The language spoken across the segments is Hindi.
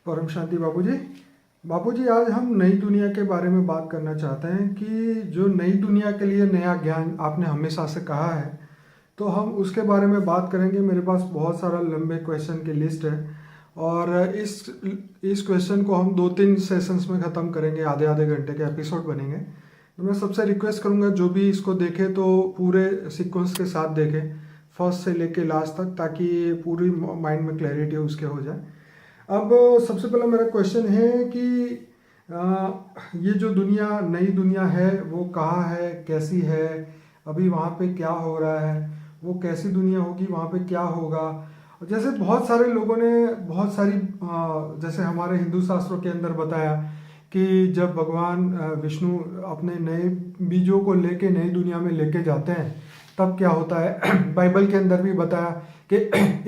परम शांति बाबूजी। बाबूजी, आज हम नई दुनिया के बारे में बात करना चाहते हैं कि जो नई दुनिया के लिए नया ज्ञान आपने हमेशा से कहा है, तो हम उसके बारे में बात करेंगे। मेरे पास बहुत सारा लंबे क्वेश्चन की लिस्ट है और इस क्वेश्चन को हम 2-3 सेशंस में ख़त्म करेंगे, आधे आधे घंटे के एपिसोड बनेंगे। तो मैं सबसे रिक्वेस्ट करूँगा जो भी इसको देखे तो पूरे सीक्वेंस के साथ देखे, फर्स्ट से लेके लास्ट तक, ताकि पूरी माइंड में क्लैरिटी उसके हो जाए। अब सबसे पहला मेरा क्वेश्चन है कि ये जो दुनिया, नई दुनिया है, वो कहाँ है, कैसी है, अभी वहाँ पे क्या हो रहा है, वो कैसी दुनिया होगी, वहाँ पे क्या होगा। जैसे बहुत सारे लोगों ने बहुत सारी जैसे हमारे हिंदू शास्त्रों के अंदर बताया कि जब भगवान विष्णु अपने नए बीजों को लेके नई दुनिया में लेके जाते हैं तब क्या होता है। बाइबल के अंदर भी बताया कि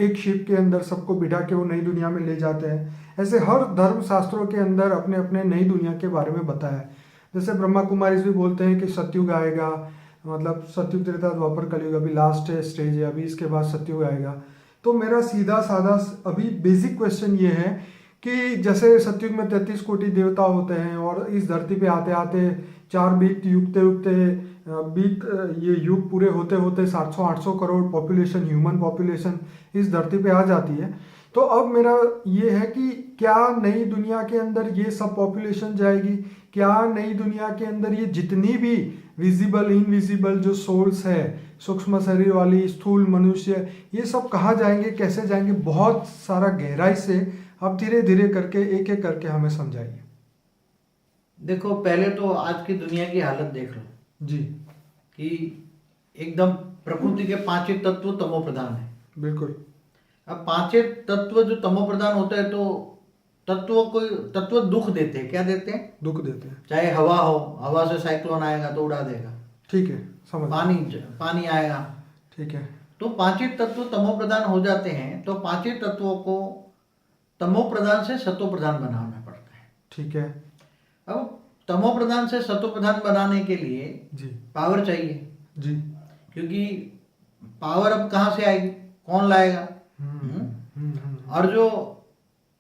एक शिप के अंदर सबको बिठा के वो नई दुनिया में ले जाते हैं। ऐसे हर धर्म शास्त्रों के अंदर अपने अपने नई दुनिया के बारे में बताया है। जैसे ब्रह्मा कुमारीज भी बोलते हैं कि सतयुग आएगा, मतलब सतयुग, त्रेता, द्वापर, कलयुग अभी लास्ट स्टेज है, अभी इसके बाद सतयुग आएगा। तो मेरा सीधा साधा अभी बेसिक क्वेश्चन ये है कि जैसे सतयुग में 33 कोटि देवता होते हैं और इस धरती पे आते आते 4 बीत युगते युगते बीत ये युग पूरे होते होते 700-800 करोड़ पॉपुलेशन, ह्यूमन पॉपुलेशन इस धरती पे आ जाती है। तो अब मेरा ये है कि क्या नई दुनिया के अंदर ये सब पॉपुलेशन जाएगी? क्या नई दुनिया के अंदर ये जितनी भी विजिबल इनविजिबल जो सोल्स है, सूक्ष्म शरीर वाली स्थूल मनुष्य, ये सब कहाँ जाएंगे, कैसे जाएंगे? बहुत सारा गहराई से अब धीरे धीरे करके एक एक करके हमें समझाइए। देखो, पहले तो आज की दुनिया की हालत देख लो जी। कि एकदम प्रकृति के पांचों तत्व तमो प्रधान है। बिल्कुल। अब पांचों तत्व जो तमो प्रधान होते हैं तो तत्व दुख देते हैं। क्या देते हैं? दुख देते हैं। चाहे हवा हो, हवा से साइक्लोन आएगा तो उड़ा देगा। ठीक है, समझ। पानी आएगा। ठीक है। तो पांचों तत्व तमो प्रधान हो जाते हैं, तो पांचों तत्वों को तमो प्रधान से सतो प्रधान बनाना पड़ता है। ठीक है। अब तमो प्रधान से सतो प्रधान बनाने के लिए जी पावर चाहिए जी। क्योंकि पावर अब कहाँ से आएगी, कौन लाएगा? और जो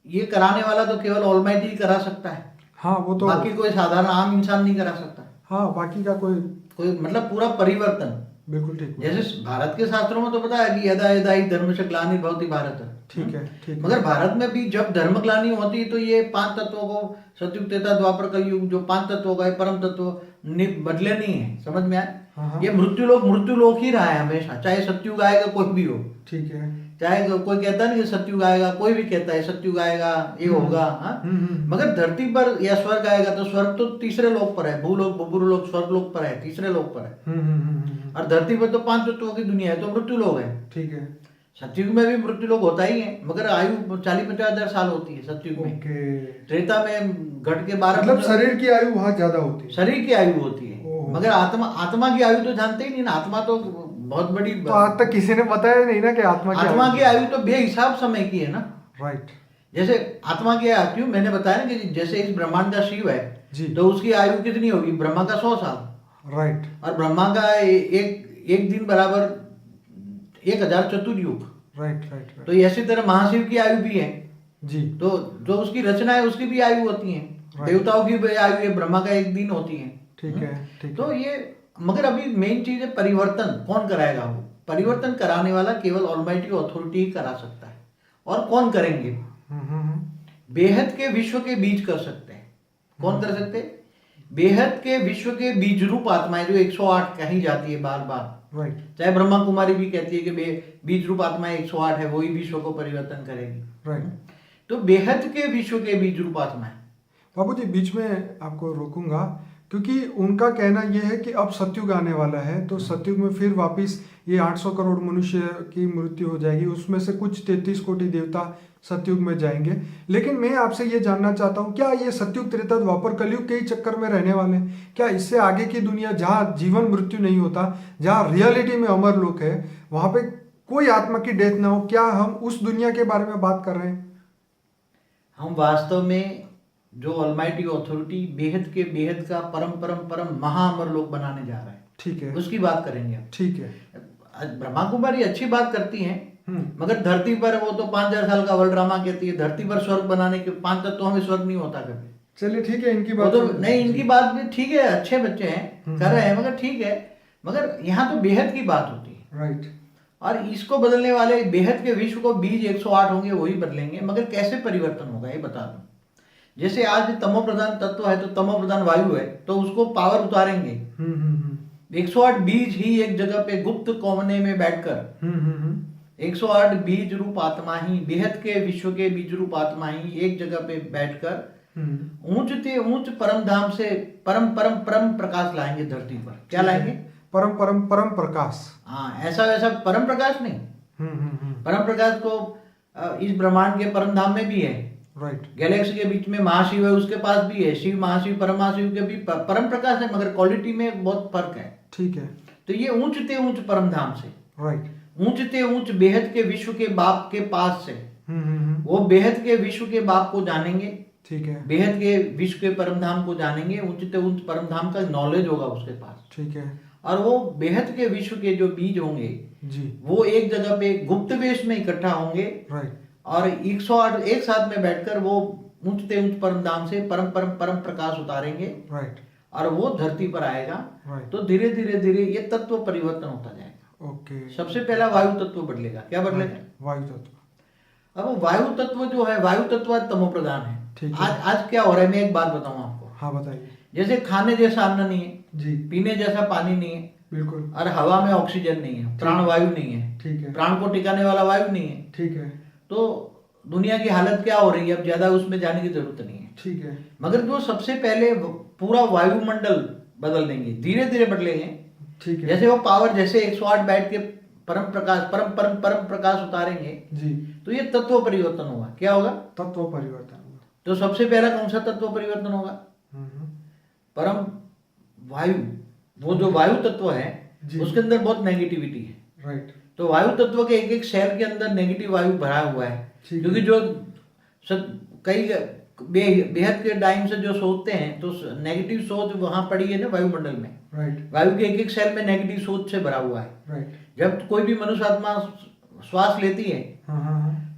ये कराने वाला तो केवल ऑलमाइटी ही करा सकता है। हाँ, वो तो बाकी कोई साधारण आम इंसान नहीं करा सकता। हाँ, बाकी का कोई मतलब पूरा परिवर्तन। बिल्कुल ठीक। जैसे भारत के शास्त्रों में तो पता है कि यदा यदा ही धर्म से ग्लानिर्भवति भारत। ठीक है, ठीक है। मगर भारत में भी जब धर्म ग्लानि होती तो ये 5 तत्वों को, सतयुग, त्रेता, द्वापर, कलयुग, जो 5 तत्वों का है, परम तत्व बदले नहीं है। समझ में आए? हाँ। ये मृत्यु लोक ही रहा है हमेशा, चाहे सतयुग आएगा कोई भी हो। ठीक है। चाहे कोई कहता नहीं कि सतयुग आएगा, कोई भी कहता है सतयुग आएगा, ये होगा। हाँ, मगर धरती पर या स्वर्ग आएगा तो स्वर्ग तो तीसरे लोक पर है, भूलोक, बुभुरलोक, स्वर्ग लोक पर है, तीसरे लोक पर है। और धरती पर तो 5 तत्वों की दुनिया है, तो मृत्यु लोक है। ठीक है। सतयुग में भी मृत्यु लोक होता ही है, मगर आयु 40-50 हजार साल होती है सतयुग में। त्रेता में घट के 12, मतलब शरीर की आयु वहाँ ज्यादा होती है। शरीर की आयु होती है, मगर आत्मा की आयु तो जानते ही नहीं ना। आत्मा तो बहुत बड़ी, तो आज तक किसी ने बताया नहीं ना कि आत्मा की आयु तो बेहिसाब समय की है ना। राइट। जैसे आत्मा की आयु मैंने बताया ना कि जैसे इस ब्रह्मांड का शिव है जी, तो उसकी आयु कितनी होगी? ब्रह्मा का 100 साल। राइट। और ब्रह्मा का एक दिन बराबर 1000 चतुर्युग। राइट। तो इसी तरह महाशिव की आयु भी है जी। तो जो उसकी रचना है उसकी भी आयु होती है, देवताओं की भी आयु है, ब्रह्मा का एक दिन होती है। ठीक है। तो ये, मगर अभी मेन चीज है परिवर्तन। कौन कराएगा? वो परिवर्तन कराने वाला केवल ऑलमाइटी ऑथोरिटी ही करा सकता है। और कौन करेंगे? बेहद के विश्व के बीज कर सकते हैं। कौन कर सकते हैं? बेहद के विश्व के बीज रूप आत्माएं जो 108 कही जाती है बार बार। राइट। चाहे ब्रह्मा कुमारी भी कहती है कि बीज रूप आत्माएं 108 है, वही विश्व को परिवर्तन करेगी। राइट। तो बेहद के विश्व के बीज रूप आत्माएं। बाबूजी, बीच में आपको रोकूंगा क्योंकि उनका कहना यह है कि अब सतयुग आने वाला है, तो सतयुग में फिर वापस ये 800 करोड़ मनुष्य की मृत्यु हो जाएगी, उसमें से कुछ 33 कोटि देवता सतयुग में जाएंगे। लेकिन मैं आपसे ये जानना चाहता हूँ, क्या ये सतयुग, त्रेता, द्वापर, कलयुग के ही चक्कर में रहने वाले हैं? क्या इससे आगे की दुनिया जहाँ जीवन मृत्यु नहीं होता, जहाँ रियलिटी में अमर लोक है, वहाँ पे कोई आत्मा की डेथ ना हो, क्या हम उस दुनिया के बारे में बात कर रहे हैं? हम वास्तव में जो ऑलमाइटी ऑथोरिटी बेहद का परम महाअमर लोक बनाने जा रहे हैं, ठीक है, उसकी बात करेंगे हम। ठीक है। ब्रह्मा कुमारी अच्छी बात करती हैं मगर धरती पर वो तो 5000 साल का वर्ल्ड ड्रामा कहती है, धरती पर स्वर्ग बनाने के 5 तत्वों में स्वर्ग नहीं होता कभी। चलिए ठीक है, इनकी वो बात तो नहीं, इनकी बात भी ठीक है, अच्छे बच्चे हैं कर रहे हैं, मगर ठीक है, मगर यहाँ तो बेहद की बात होती है। राइट। और इसको बदलने वाले बेहद के विश्व को बीज 108 होंगे, वही बदलेंगे, मगर कैसे परिवर्तन होगा ये बता दूं। जैसे आज तमो प्रधान तत्व है तो तमो प्रधान वायु है, तो उसको पावर उतारेंगे। 108 बीज ही एक जगह पे गुप्त कोने में बैठकर 108 बीज रूप आत्मा ही, बेहद के विश्व के बीज रूप आत्मा ही एक जगह पे बैठकर ऊंच ते ऊंच परम धाम से परम परम परम प्रकाश लाएंगे धरती पर। क्या लाएंगे? परम परम परम प्रकाश। हाँ, ऐसा वैसा परम प्रकाश नहीं। परम प्रकाश तो इस ब्रह्मांड के परम धाम में भी है। राइट। गैलेक्सी के बीच में महाशिव है, उसके पास भी है शिव, महाशिव, परमाशिव के भी परम प्रकाश है, मगर क्वालिटी में बहुत फर्क है। ठीक है। तो ये ऊंचते ऊंच परम धाम से, राइट, ऊंचते ऊंच बेहद के विश्व के बाप के पास से, वो बेहद के विश्व के बाप को जानेंगे। ठीक है। बेहद के विश्व के परम धाम को जानेंगे, ऊंचते ऊंच परम धाम का नॉलेज होगा उसके पास। ठीक है। और वो बेहद के विश्व के जो बीज होंगे जी, वो एक जगह पे गुप्त वेश में इकट्ठा होंगे। राइट। और 108 एक साथ में बैठकर वो ऊंचते ऊंच परम धाम से परम परम परम प्रकाश उतारेंगे। राइट। और वो धरती पर आएगा। राइट। तो धीरे धीरे धीरे ये तत्व परिवर्तन होता जाएगा। ओके। सबसे पहला वायु तत्व बदलेगा। क्या बदलेगा? वायु तत्व। अब वो वायु तत्व जो है, वायु तत्व आज तमो प्रधान है। ठीक है। आज क्या हो रहा है, मैं एक बात बताऊं आपको। हाँ बताइए। जैसे खाने जैसा अन्न नहीं है जी, पीने जैसा पानी नहीं है, बिल्कुल, और हवा में ऑक्सीजन नहीं है, प्राण वायु नहीं है, ठीक है, प्राण को टिकाने वाला वायु नहीं है, ठीक है, तो दुनिया की हालत क्या हो रही है, अब ज्यादा उसमें जाने की जरूरत नहीं है। ठीक है। मगर जो सबसे पहले पूरा वायुमंडल बदल देंगे, धीरे धीरे बदलेंगे। ठीक है। जैसे वो पावर, जैसे 108 बैठ के परम प्रकाश परम परम परम प्रकाश उतारेंगे, जी, तो ये तत्व परिवर्तन होगा। क्या होगा? तत्व परिवर्तन होगा। तो सबसे पहला कौन सा तत्व परिवर्तन होगा? परम वायु। वो जो वायु तत्व है उसके अंदर बहुत नेगेटिविटी है। राइट। तो वायु तत्व के एक एक सेल के अंदर नेगेटिव वायु भरा हुआ है, क्योंकि जो कई बेहद के टाइम से जो सोचते हैं, तो नेगेटिव सोच वहां पड़ी है ना वायुमंडल में। राइट। वायु के एक एक सेल में नेगेटिव सोच से भरा हुआ है। राइट। जब कोई भी मनुष्य आत्मा श्वास लेती है,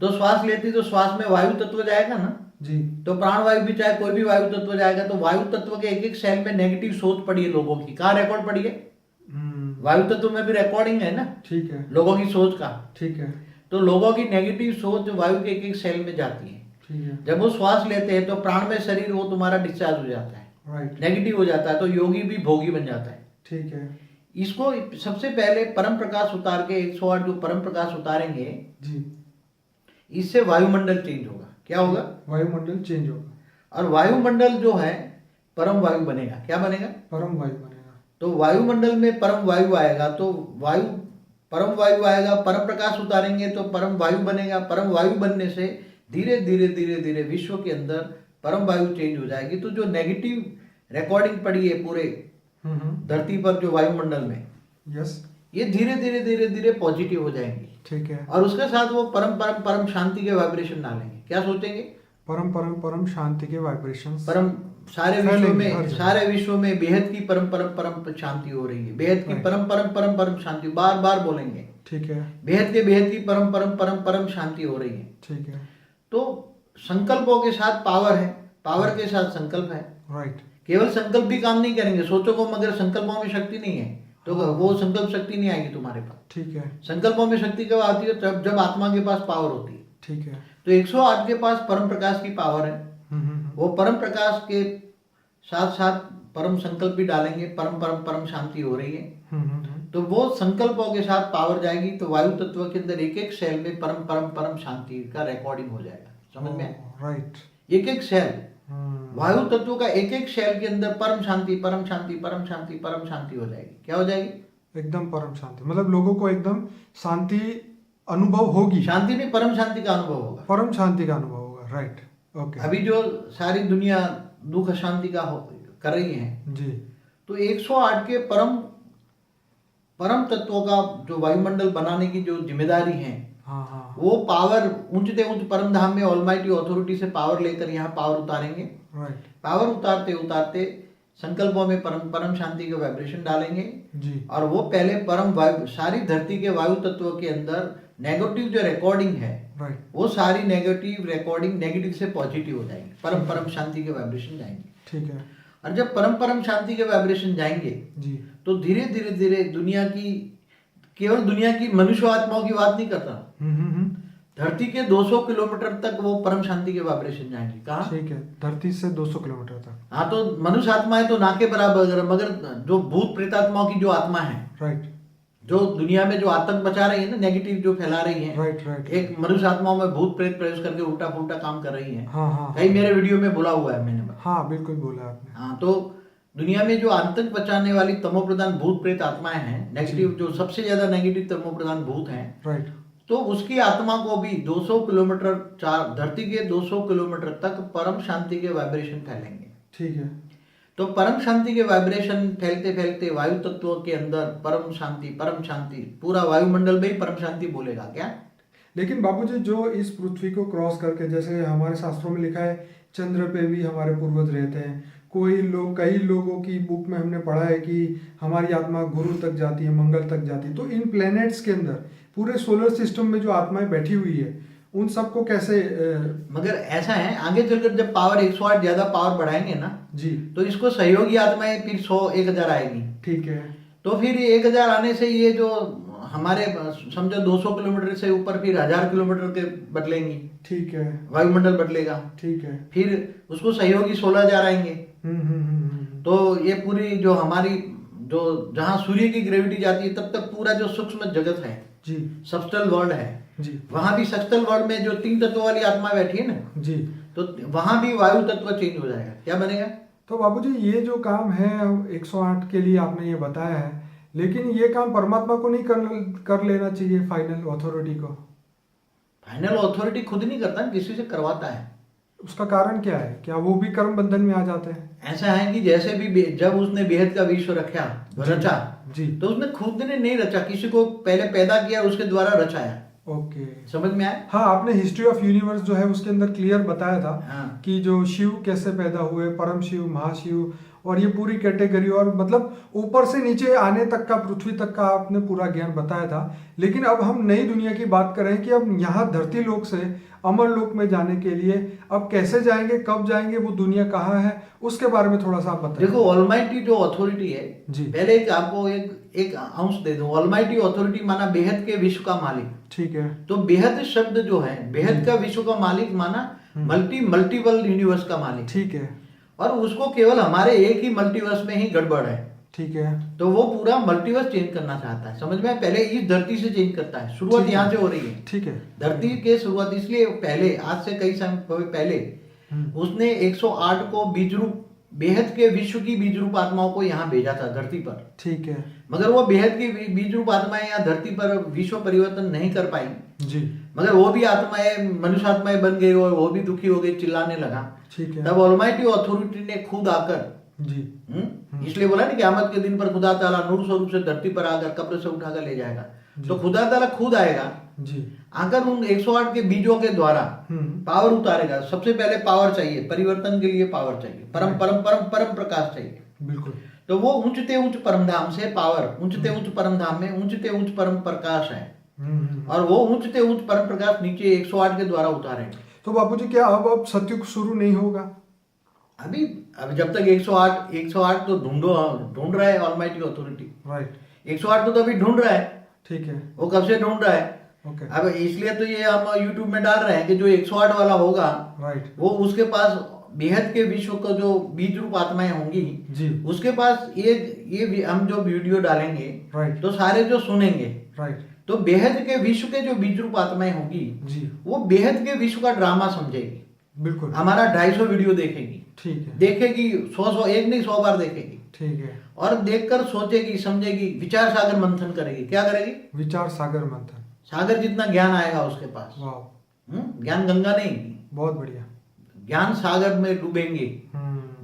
तो श्वास लेती तो श्वास में वायु तत्व जाएगा ना जी, तो प्राण वायु भी चाहे कोई भी वायु तत्व जाएगा। तो वायु तत्व के एक एक सेल में नेगेटिव सोच पड़ी है लोगों की। कहाँ रिकॉर्ड पड़ी है? वायु तत्व में भी रिकॉर्डिंग है ना। ठीक है। लोगों की सोच का। ठीक है। तो लोगों की नेगेटिव सोच वायु के एक एक सेल में जाती है। ठीक है। जब वो श्वास लेते हैं तो प्राण में शरीर वो तुम्हारा डिस्चार्ज हो जाता है, राइट, नेगेटिव हो जाता है, तो योगी भी भोगी बन जाता है। ठीक है। इसको सबसे पहले परम प्रकाश उतार के 108 जो परम प्रकाश उतारेंगे जी, इससे वायुमंडल चेंज होगा। क्या होगा? वायुमंडल चेंज होगा। और वायुमंडल जो है परम वायु बनेगा। क्या बनेगा? परम वायु बनेगा। तो वायुमंडल में परम वायु आएगा, तो वायु परम वायु आएगा, परम प्रकाश उतारेंगे तो परम वायु बनेगा। परम वायु बनने से धीरे धीरे धीरे धीरे विश्व के अंदर परम वायु चेंज हो जाएगी। तो जो नेगेटिव रिकॉर्डिंग पड़ी है पूरे धरती पर जो वायुमंडल में, यस, ये धीरे धीरे धीरे धीरे पॉजिटिव हो जाएंगी। ठीक है। और उसके साथ वो परम परम परम शांति के वाइब्रेशन डालेंगे। क्या सोचेंगे? परम परम परम शांति के वाइब्रेशन। परम सारे विश्व में बेहद की परम परम परम शांति हो रही है। बेहद की परम परम परम परम शांति, बार बार बोलेंगे। ठीक है। बेहद की परम परम परम परम शांति हो रही है। ठीक है। तो संकल्पों के साथ पावर है, पावर के साथ संकल्प है। राइट। केवल संकल्प भी काम नहीं करेंगे। सोचो को मगर संकल्पों में शक्ति नहीं है तो वो संकल्प शक्ति नहीं आएगी तुम्हारे पास। ठीक है। संकल्पों में शक्ति कब आती है? तब जब आत्मा के पास पावर होती है। ठीक है। तो 108 के पास परम प्रकाश की पावर है। वो परम प्रकाश के साथ साथ परम संकल्प भी डालेंगे। परम परम परम शांति हो रही है। तो वो संकल्पों के साथ पावर जाएगी, तो वायु तत्व के अंदर एक एक सेल में परम परम परम शांति का रिकॉर्डिंग हो जाएगा। समझ में? राइट। एक एक सेल, वायु तत्व का एक एक सेल के अंदर परम शांति परम शांति परम शांति परम शांति हो जाएगी। क्या हो जाएगी? एकदम परम शांति। मतलब लोगों को एकदम शांति अनुभव होगी। शांति नहीं, परम शांति का अनुभव होगा। परम शांति का अनुभव होगा। राइट। ओके। अभी जो सारी दुनिया दुख शांति का कर रही है जी, तो 108 के परम तत्वों का जो वायुमंडल बनाने की जो जिम्मेदारी है, हाँ, वो पावर ऊंचते ऊंच परम धाम में ऑलमाइटी अथॉरिटी से पावर लेकर यहाँ पावर उतारेंगे। राइट। पावर उतारते उतारते संकल्पों में परम परम शांति के वाइब्रेशन डालेंगे जी, और वो पहले परम वायु, सारी धरती के वायु तत्व के अंदर नेगेटिव जो रिकॉर्डिंग है राइट, वो सारी नेगेटिव रिकॉर्डिंग नेगेटिव से पॉजिटिव हो जाएंगे, परम परम शांति के वाइब्रेशन जाएंगे। ठीक है। और जब परम परम शांति के वाइब्रेशन जाएंगे जी, तो धीरे धीरे धीरे दुनिया की, केवल दुनिया की मनुष्य आत्माओं की बात नहीं कर रहा, हम्म, धरती के 200 किलोमीटर तक वो परम शांति के वाइब्रेशन जाएंगे। कहाँ? ठीक है, धरती से 200 किलोमीटर तक। हाँ, तो मनुष्य आत्माएं तो ना के बराबर, मगर जो भूत प्रेतात्माओं की जो आत्मा है, राइट, जो दुनिया में जो आतंक मचा रही है ना, नेगेटिव जो फैला रही है, राइट, राइट, एक मनुष्य आत्माओं में भूत प्रेत प्रवेश करके उल्टा पुल्टा काम कर रही है। हाँ हाँ कहीं मेरे वीडियो में बोला हुआ है मैंने। हाँ, बिल्कुल बोला आपने। हाँ, तो दुनिया में जो आतंक मचाने वाली तमोप्रधान भूत प्रेत आत्माएं हैं, नेगेटिव जो सबसे ज्यादा नेगेटिव तमोप्रधान भूत हैं, राइट, तो उसकी आत्मा को भी 200 किलोमीटर धरती के 200 किलोमीटर तक परम शांति के वाइब्रेशन फैलेंगे। ठीक है। तो परम शांति के वाइब्रेशन फैलते फैलते वायु तत्वों के अंदर परम शांति, पूरा वायुमंडल में ही परम शांति बोलेगा क्या? लेकिन बापूजी, जो इस पृथ्वी को क्रॉस करके, जैसे हमारे शास्त्रों में लिखा है, चंद्र पे भी हमारे पूर्वज रहते हैं। कई लोगों की बुक में हमने पढ़ा है कि हमारी आत्मा गुरु तक जाती है, मंगल तक जाती है। तो इन प्लैनेट्स के अंदर, पूरे सोलर सिस्टम में जो आत्माएं बैठी हुई है, उन सबको कैसे मगर ऐसा है, आगे चलकर जब पावर 108 ज्यादा पावर बढ़ाएंगे ना जी, तो इसको सहयोगी आत्माएं फिर 100-1000 आएगी। ठीक है। तो फिर 1000 आने से ये जो हमारे समझो 200 किलोमीटर से ऊपर फिर 1000 किलोमीटर के बदलेंगी। ठीक है। वायुमंडल बदलेगा। ठीक है। फिर उसको सहयोगी 16,000 आएंगे। तो ये पूरी जो हमारी जो जहाँ सूर्य की ग्रेविटी जाती है तब तक पूरा जो सूक्ष्म जगत है जी, सबस्टल वर्ल्ड है जी, वहां भी सबस्टल वर्ल्ड में जो 3 तत्वों वाली आत्मा बैठी है ना जी, तो वहां भी वायु तत्व चेंज हो जाएगा। क्या बनेगा? तो बाबूजी, ये जो काम है 108 के लिए आपने ये बताया है, लेकिन ये काम परमात्मा को नहीं कर लेना चाहिए, फाइनल अथॉरिटी को? फाइनल अथॉरिटी खुद नहीं करता, किसी से करवाता है। उसका कारण क्या है? क्या वो भी कर्म बंधन में आ जाते हैं? ऐसा है कि जैसे भी जब उसने बेहद का विश्व रचा जी, तो उसने खुद ने नहीं रचा, किसी को पहले पैदा किया, उसके द्वारा रचाया। ओके, समझ में आया? हाँ, आपने हिस्ट्री ऑफ यूनिवर्स जो है उसके अंदर क्लियर बताया था। हाँ। कि जो शिव कैसे पैदा हुए, परम शिव, महाशिव, और ये पूरी कैटेगरी, और मतलब ऊपर से नीचे आने तक का, पृथ्वी तक का आपने पूरा ज्ञान बताया था। लेकिन अब हम नई दुनिया की बात कर रहे हैं कि अब यहाँ धरती लोक से अमर लोक में जाने के लिए अब कैसे जाएंगे, कब जाएंगे, वो दुनिया कहाँ है, उसके बारे में थोड़ा सा आप बताइए। देखो, ऑलमाइटी जो अथॉरिटी है जी, पहले आपको एक अंश दे दूं। ऑलमाइटी अथॉरिटी माना बेहद के विश्व का मालिक। ठीक है। तो बेहद शब्द जो है, बेहद का विश्व का मालिक माना मल्टीपल यूनिवर्स का मालिक। ठीक है। और उसको केवल हमारे एक ही मल्टीवर्स में ही गड़बड़ है। ठीक है। तो वो पूरा मल्टीवर्स चेंज करना चाहता है। समझ में? पहले इस धरती से चेंज करता है, शुरुआत यहाँ से हो रही है। ठीक है। धरती के शुरुआत, इसलिए पहले, आज से कई समय पहले उसने 108 को बीज रूप, बेहद के विश्व की बीज रूप आत्माओं को यहाँ भेजा था धरती पर। ठीक है। मगर वो बेहद की बीज रूप आत्माएं यहाँ धरती पर विश्व परिवर्तन नहीं कर पाई जी, मगर वो भी आत्माएं मनुष्य आत्माएं बन गई और वो भी दुखी हो गई, चिल्लाने लगा। ठीक है। तब ऑलमाइटी अथॉरिटी ने खुद आकर जी, इसलिए बोला ना कि क़यामत के दिन पर खुदा ताला नूर स्वरूप से धरती पर आकर कब्र से उठाकर ले जाएगा। तो खुदा ताला खुद आएगा जी, आकर उन 108 के बीजों के द्वारा पावर उतारेगा। सबसे पहले पावर चाहिए, परिवर्तन के लिए पावर चाहिए, परम परम परम परम प्रकाश चाहिए। बिल्कुल। तो वो ऊंचते ऊंच परम धाम से पावर, ऊंचते ऊंच परम धाम में ऊंचते ऊंच परम प्रकाश है। और वो ऊंचते ऊंच परम प्रकाश नीचे 108 के द्वारा उतारेंगे। तो बापूजी, क्या अब सत्युग शुरू नहीं होगा? अभी जब तक 108 तो ढूंढ रहा है ऑलमाइटी अथॉरिटी। राइट। 108 तो अभी ढूंढ रहा है। ठीक है। वो कब से ढूंढ रहा है? ओके। अब इसलिए तो ये हम यूट्यूब में डाल रहे हैं कि जो 108 वाला होगा, राइट, वो उसके पास बेहद के विश्व का जो बीज रूप आत्माएं होंगी जी, उसके पास ये हम जो वीडियो डालेंगे, राइट, तो सारे जो सुनेंगे, राइट, तो बेहद के विश्व के जो बीज रूप आत्माएं होंगी जी, वो बेहद के विश्व का ड्रामा समझेगी। बिल्कुल। हमारा 250 वीडियो देखेगी। ठीक है। देखेगी 100 एक नहीं 100 बार देखेगी। ठीक है। और देखकर सोचेगी, समझेगी, विचार सागर मंथन करेगी। क्या करेगी? विचार सागर मंथन। सागर जितना ज्ञान आएगा उसके पास। वाह, ज्ञान गंगा नहीं, बहुत बढ़िया। ज्ञान सागर में डूबेंगे।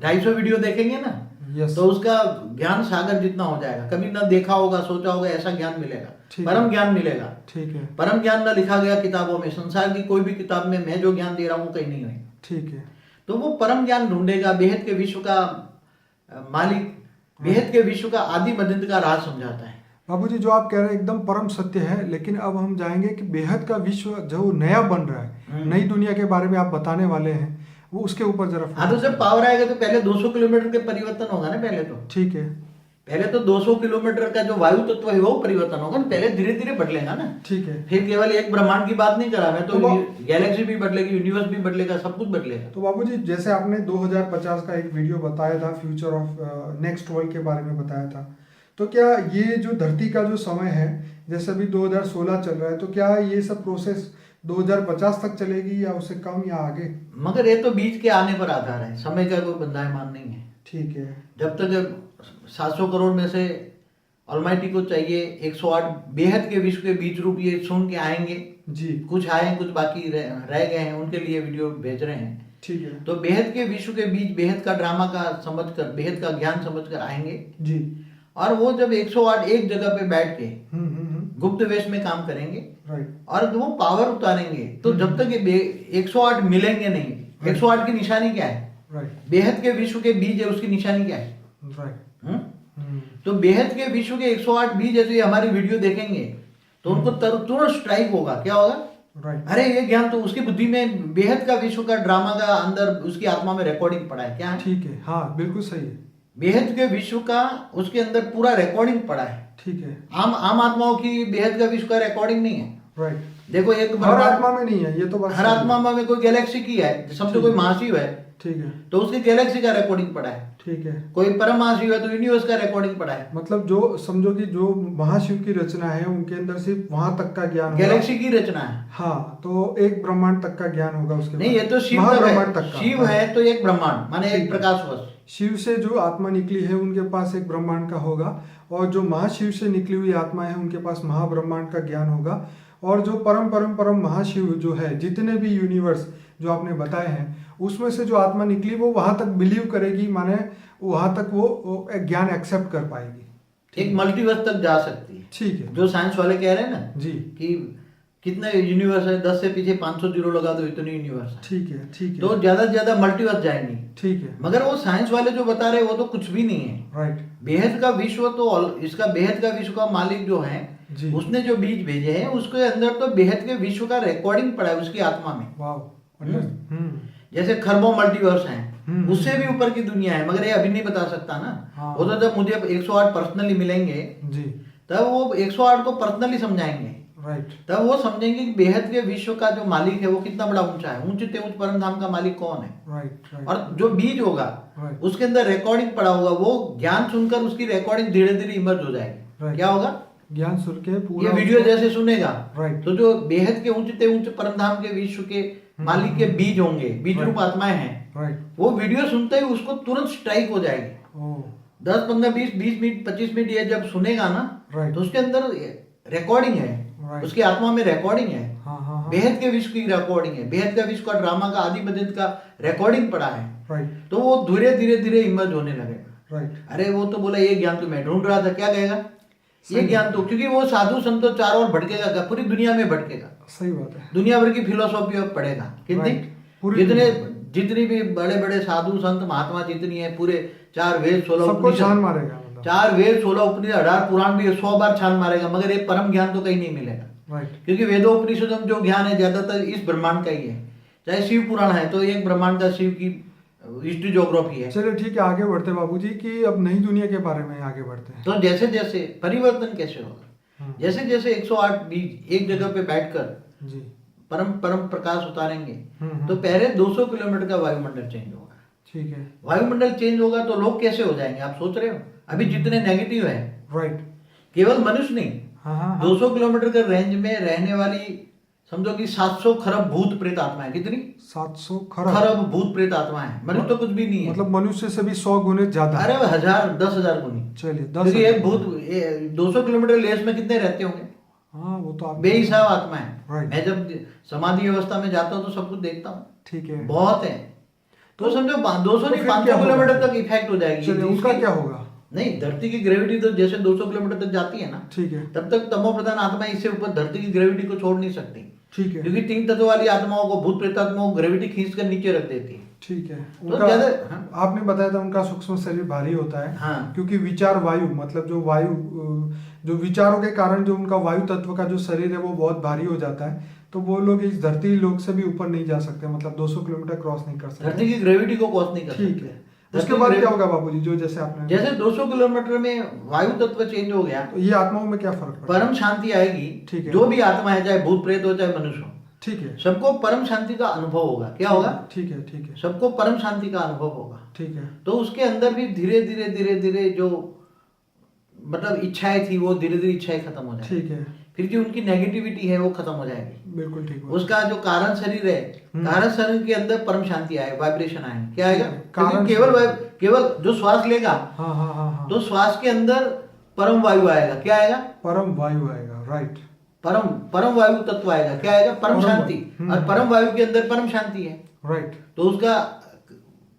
250 वीडियो देखेंगे ना, यस, तो उसका ज्ञान सागर जितना हो जाएगा। कभी ना देखा होगा, सोचा होगा, ऐसा ज्ञान मिलेगा, परम ज्ञान मिलेगा। ठीक है। परम ज्ञान ना लिखा गया किताबों में, संसार की कोई भी किताब में मैं जो ज्ञान दे रहा हूँ कहीं नहीं है। ठीक है। तो वो परम ज्ञान ढूंढेगा। बेहद के विश्व का मालिक, बेहद के विश्व का आदि मध्यंत का राज समझाता है। बाबूजी जो आप कह रहे हैं एकदम परम सत्य है, लेकिन अब हम जाएंगे कि बेहद का विश्व जो नया बन रहा है, नई दुनिया के बारे में आप बताने वाले हैं, वो उसके ऊपर जरा हाँ, तो जब पावर आएगा तो पहले 200 किलोमीटर के परिवर्तन होगा ना। पहले तो ठीक है, पहले तो 200 किलोमीटर का जो वायु तत्व है वो परिवर्तन होगा ना। पहले धीरे धीरे बदलेगा ना। ठीक है, फिर केवल एक ब्रह्मांड की बात नहीं करा मैं, तो गैलेक्सी भी बदलेगी, यूनिवर्स भी बदलेगा, सब कुछ बदलेगा। तो बाबूजी जैसे आपने 2050 का एक वीडियो बताया था, फ्यूचर ऑफ नेक्स्ट वर्ल्ड के बारे में बताया था, तो क्या ये जो धरती का जो समय है, जैसे अभी 2016 चल रहा है, तो क्या ये सब प्रोसेस 2050 तक चलेगी या उससे कम या आगे? मगर ये तो बीच के आने पर आधार है, समय का कोई बंधायमान नहीं है। ठीक है, जब तक 700 करोड़ में से ऑलमाइटी को चाहिए 108 बेहद के विश्व के बीज रूप ये सुन के आएंगे जी। कुछ आए, कुछ बाकी रह गए हैं, उनके लिए वीडियो भेज रहे हैं। ठीक है, तो बेहद के विश्व के बीज बेहद का ड्रामा का समझकर, बेहद का ज्ञान समझकर आएंगे जी। और वो जब 108 एक जगह पे बैठ के गुप्त वेश में काम करेंगे, राइट, और वो पावर उतारेंगे। तो जब तक ये 108 मिलेंगे नहीं, 108 की निशानी क्या है? राइट, बेहद के विश्व के बीज है, उसकी निशानी क्या है? राइट। तो बेहद के विश्व के 108 बीज जैसे हमारी वीडियो देखेंगे तो उनको तुरंत स्ट्राइक होगा। क्या होगा? राइट। अरे ये ज्ञान तो उसकी बुद्धि में बेहद का विश्व का ड्रामा का अंदर उसकी आत्मा में रिकॉर्डिंग पड़ा है। क्या है? ठीक है, हाँ बिल्कुल सही है। बेहद के विश्व का उसके अंदर पूरा रिकॉर्डिंग पड़ा है। ठीक है, आम आत्माओं की बेहद का विश्व का रिकॉर्डिंग नहीं है। राइट। देखो एक हर आत्मा में नहीं है ये तो बात। हर आत्मा में कोई गैलेक्सी की है, समझो कोई महाशिव है, ठीक है, तो उसकी गैलेक्सी का रिकॉर्डिंग पड़ा है। ठीक है। कोई परम महाशिव है तो यूनिवर्स का रिकॉर्डिंग पड़ा है। मतलब जो समझो कि जो महाशिव की रचना है उनके अंदर सिर्फ वहां तक का ज्ञान होगा। गैलेक्सी की रचना है। हाँ, तो एक ब्रह्मांड तक का ज्ञान होगा उसके नहीं, ये तो शिव महाब्रह्मांड तक का। शिव है तो एक ब्रह्मांड माने एक प्रकाश वर्ष। शिव से जो आत्मा निकली है उनके पास एक ब्रह्मांड का होगा, और जो महाशिव से निकली हुई आत्मा है उनके पास महाब्रह्मांड का ज्ञान होगा। और जो परम परम परम महाशिव जो है, जितने भी यूनिवर्स जो आपने बताए हैं, उसमें से जो आत्मा निकली वो वहां तक बिलीव करेगी, माने वहां तक वो एक ज्ञान एक्सेप्ट कर पाएगी। एक मल्टीवर्स तक जा सकती है। ठीक है, जो साइंस वाले कह रहे हैं ना जी, कि कितने यूनिवर्स है, 10 से पीछे 500 जीरो लगा दो, इतने यूनिवर्स है। ठीक है, ठीक है। तो ज्यादा से ज्यादा मल्टीवर्स जाएंगी। ठीक है, मगर वो साइंस वाले जो बता रहे हैं वो तो कुछ भी नहीं है। राइट। बेहद का विश्व तो इसका बेहद का विश्व का मालिक जो है जी। उसने जो बीज भेजे हैं उसके अंदर तो बेहद के विश्व का रिकॉर्डिंग पड़ा है उसकी आत्मा में। जैसे खरबों मल्टीवर्स हैं, उससे भी ऊपर की दुनिया है, मगर ये अभी नहीं बता सकता ना। हाँ। वो तो जब मुझे 108 पर्सनली मिलेंगे जी, तब वो 108 को पर्सनली समझाएंगे। राइट। तब वो समझेंगे कि बेहद के विश्व का जो मालिक है वो कितना बड़ा ऊंचा है, ऊंचे से ऊंच परम धाम का मालिक कौन है। Right, right. और जो बीज होगा राइट। उसके अंदर रिकॉर्डिंग पड़ा होगा, वो ज्ञान सुनकर उसकी रिकॉर्डिंग धीरे धीरे इमर्ज हो जाएगी। राइट। क्या होगा? ज्ञान सुन के पूरा ये वीडियो जैसे सुनेगा, राइट, तो जो बेहद के ऊंचे से ऊंचे परम धाम के विश्व के मालिक के बीज होंगे, बीज रूप आत्माएं हैं, राइट, वो वीडियो सुनते ही उसको तुरंत स्ट्राइक हो जाएगी। ओह, 10 15 20 मिनट 25 मिनट ये जब सुनेगा ना, राइट, तो उसके अंदर रिकॉर्डिंग है, राइट, उसकी आत्मा में रिकॉर्डिंग है। हाँ हाँ हाँ, बेहद के विश्व की रिकॉर्डिंग है, बेहद का विश्व का ड्रामा का आदि बदंत का रिकॉर्डिंग पड़ा है। राइट, तो वो धीरे धीरे धीरे इमर्ज होने लगेगा। राइट। अरे वो तो बोला ये ज्ञान तो मैं ढूंढ रहा था, क्या कहेगा ये ज्ञान तो, क्योंकि वो साधु संतो चारों ओर भटकेगा, पूरी दुनिया में भटकेगा, सही बात है। दुनिया भर की फिलोसॉफी अब पढ़ेगा। कितनी Right. पूरी जितनी भी बड़े बड़े साधु संत महात्मा जितनी है, पूरे 4 वेद 16 सबको उपनिषद, छान मारेगा मतलब। 4 वेद 16 उपनिषद 18 पुराण भी 100 बार छान मारेगा, मगर ये परम ज्ञान तो कहीं नहीं मिलेगा। राइट, क्योंकि वेदोपनिषद में जो ज्ञान है ज्यादातर इस ब्रह्मांड का ही है। चाहे शिव पुराण है तो एक ब्रह्मांड का शिव की हिस्ट्री ज्योग्राफी है। चलिए ठीक है, आगे बढ़ते हैं बाबूजी कि अब नई दुनिया के बारे में आगे बढ़ते हैं। तो जैसे जैसे परिवर्तन कैसे होगा, जैसे जैसे 108 बीज एक जगह पे बैठकर जी, परम परम प्रकाश उतारेंगे, तो पहले 200 किलोमीटर का वायुमंडल चेंज होगा। ठीक है, वायुमंडल चेंज होगा तो लोग कैसे हो जाएंगे, आप सोच रहे हो? अभी जितने नेगेटिव है, राइट, केवल मनुष्य नहीं, हाँ हाँ, 200 किलोमीटर के रेंज में रहने वाली समझो कि 700 खरब भूत प्रेत आत्माएं। कितनी? 700 खरब खरब भूत प्रेत आत्माएं। मनुष्य तो कुछ भी नहीं है, मतलब मनुष्य से भी 100 गुने ज्यादा। अरे 1000 10,000 गुनी। चलिए 10, क्योंकि एक भूत 200 किलोमीटर लेस में कितने रहते होंगे? हाँ वो तो आप बेहिसाब आत्मा है। Right. मैं जब समाधि अवस्था में जाता हूँ तो सब कुछ देखता हूँ, ठीक है। बहुत है। तो समझो 200 नहीं फिर 500 क्या होगा? किलोमीटर तक इफेक्ट हो जाएगी। चलिए उनका क्या होगा? नहीं, धरती की ग्रेविटी तो जैसे 200 किलोमीटर तक जाती है ना, ठीक है, तब तक तमो प्रधान आत्मा इससे ऊपर धरती की ग्रेविटी को छोड़ नहीं सकती। ठीक है। क्योंकि तीन तत्व वाली आत्माओं को, भूत प्रेत आत्माओं को ग्रेविटी खींच कर नीचे रख देती है। ठीक है। तो उनका ज्यादा आपने बताया था उनका सूक्ष्म शरीर भारी होता है। हाँ। क्योंकि विचार वायु, मतलब जो वायु, जो विचारों के कारण जो उनका वायु तत्व का जो शरीर है वो बहुत भारी हो जाता है, तो वो लोग इस धरती लोक से भी ऊपर नहीं जा सकते, मतलब 200 किलोमीटर क्रॉस नहीं कर सकते। धरती की ग्रेविटी को क्रॉस नहीं कर सकते। ठीक है। उसके बाद क्या होगा बाबूजी, जो जैसे आपने जैसे 200 किलोमीटर में वायु तत्व चेंज हो गया, तो ये आत्माओं में क्या फर्क पड़ेगा? परम शांति आएगी। ठीक है। जो भी आत्मा है, चाहे भूत प्रेत हो चाहे मनुष्य हो, ठीक है। सबको परम शांति का अनुभव होगा। क्या होगा? ठीक है। ठीक है। सबको परम शांति का अनुभव होगा। ठीक है। तो उसके अंदर भी धीरे धीरे धीरे धीरे जो मतलब इच्छाएं थी वो धीरे धीरे इच्छाएं खत्म हो जाएगी। ठीक है। फिर जो उनकी नेगेटिविटी है वो खत्म हो जाएगी। बिल्कुल ठीक है। उसका जो कारण शरीर है, कारण शरीर के अंदर परम शांति आए, वाइब्रेशन आए। क्या आएगा? कारण केवल जो श्वास लेगा, हाँ हाँ हाँ हाँ, तो श्वास के अंदर परम वायु आएगा। क्या आएगा? परम वायु आएगा। राइट। परम वायु तत्व आएगा। क्या आएगा? परम शांति। और परम वायु के अंदर परम शांति है। राइट। तो उसका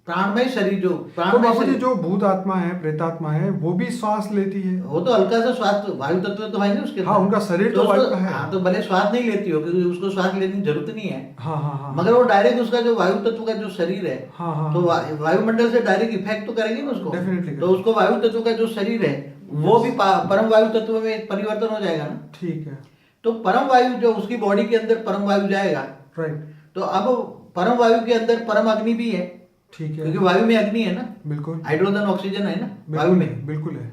प्राणमय शरीर, जो तो प्राणमय बाबूजी शरीर, जो भूत आत्मा है, प्रेतात्मा है, वो भी श्वास लेती है? वो तो हल्का सा श्वास, तो वायु तत्व तो है ना उसके अंदर। हाँ, उनका शरीर तो वायु का है। हाँ, तो भले श्वास नहीं लेती हो, क्योंकि उसको श्वास लेने की जरूरत नहीं है। हाँ हाँ हाँ। मगर वो डायरेक्ट उसका जो वायु तत्व का जो शरीर है, हाँ हाँ, तो वायुमंडल से डायरेक्ट इफेक्ट तो करेगी ना उसको। डेफिनेटली। तो उसको वायु तत्व का जो शरीर है वो भी परम वायु तत्व में परिवर्तन हो जाएगा ना। ठीक है। तो परम वायु जो उसकी बॉडी के अंदर परम वायु जाएगा। राइट। तो अब परम वायु के अंदर परम अग्नि भी है। ठीक है। क्योंकि वायु में अग्नि है ना। बिल्कुल। हाइड्रोजन ऑक्सीजन है ना वायु में। बिल्कुल है।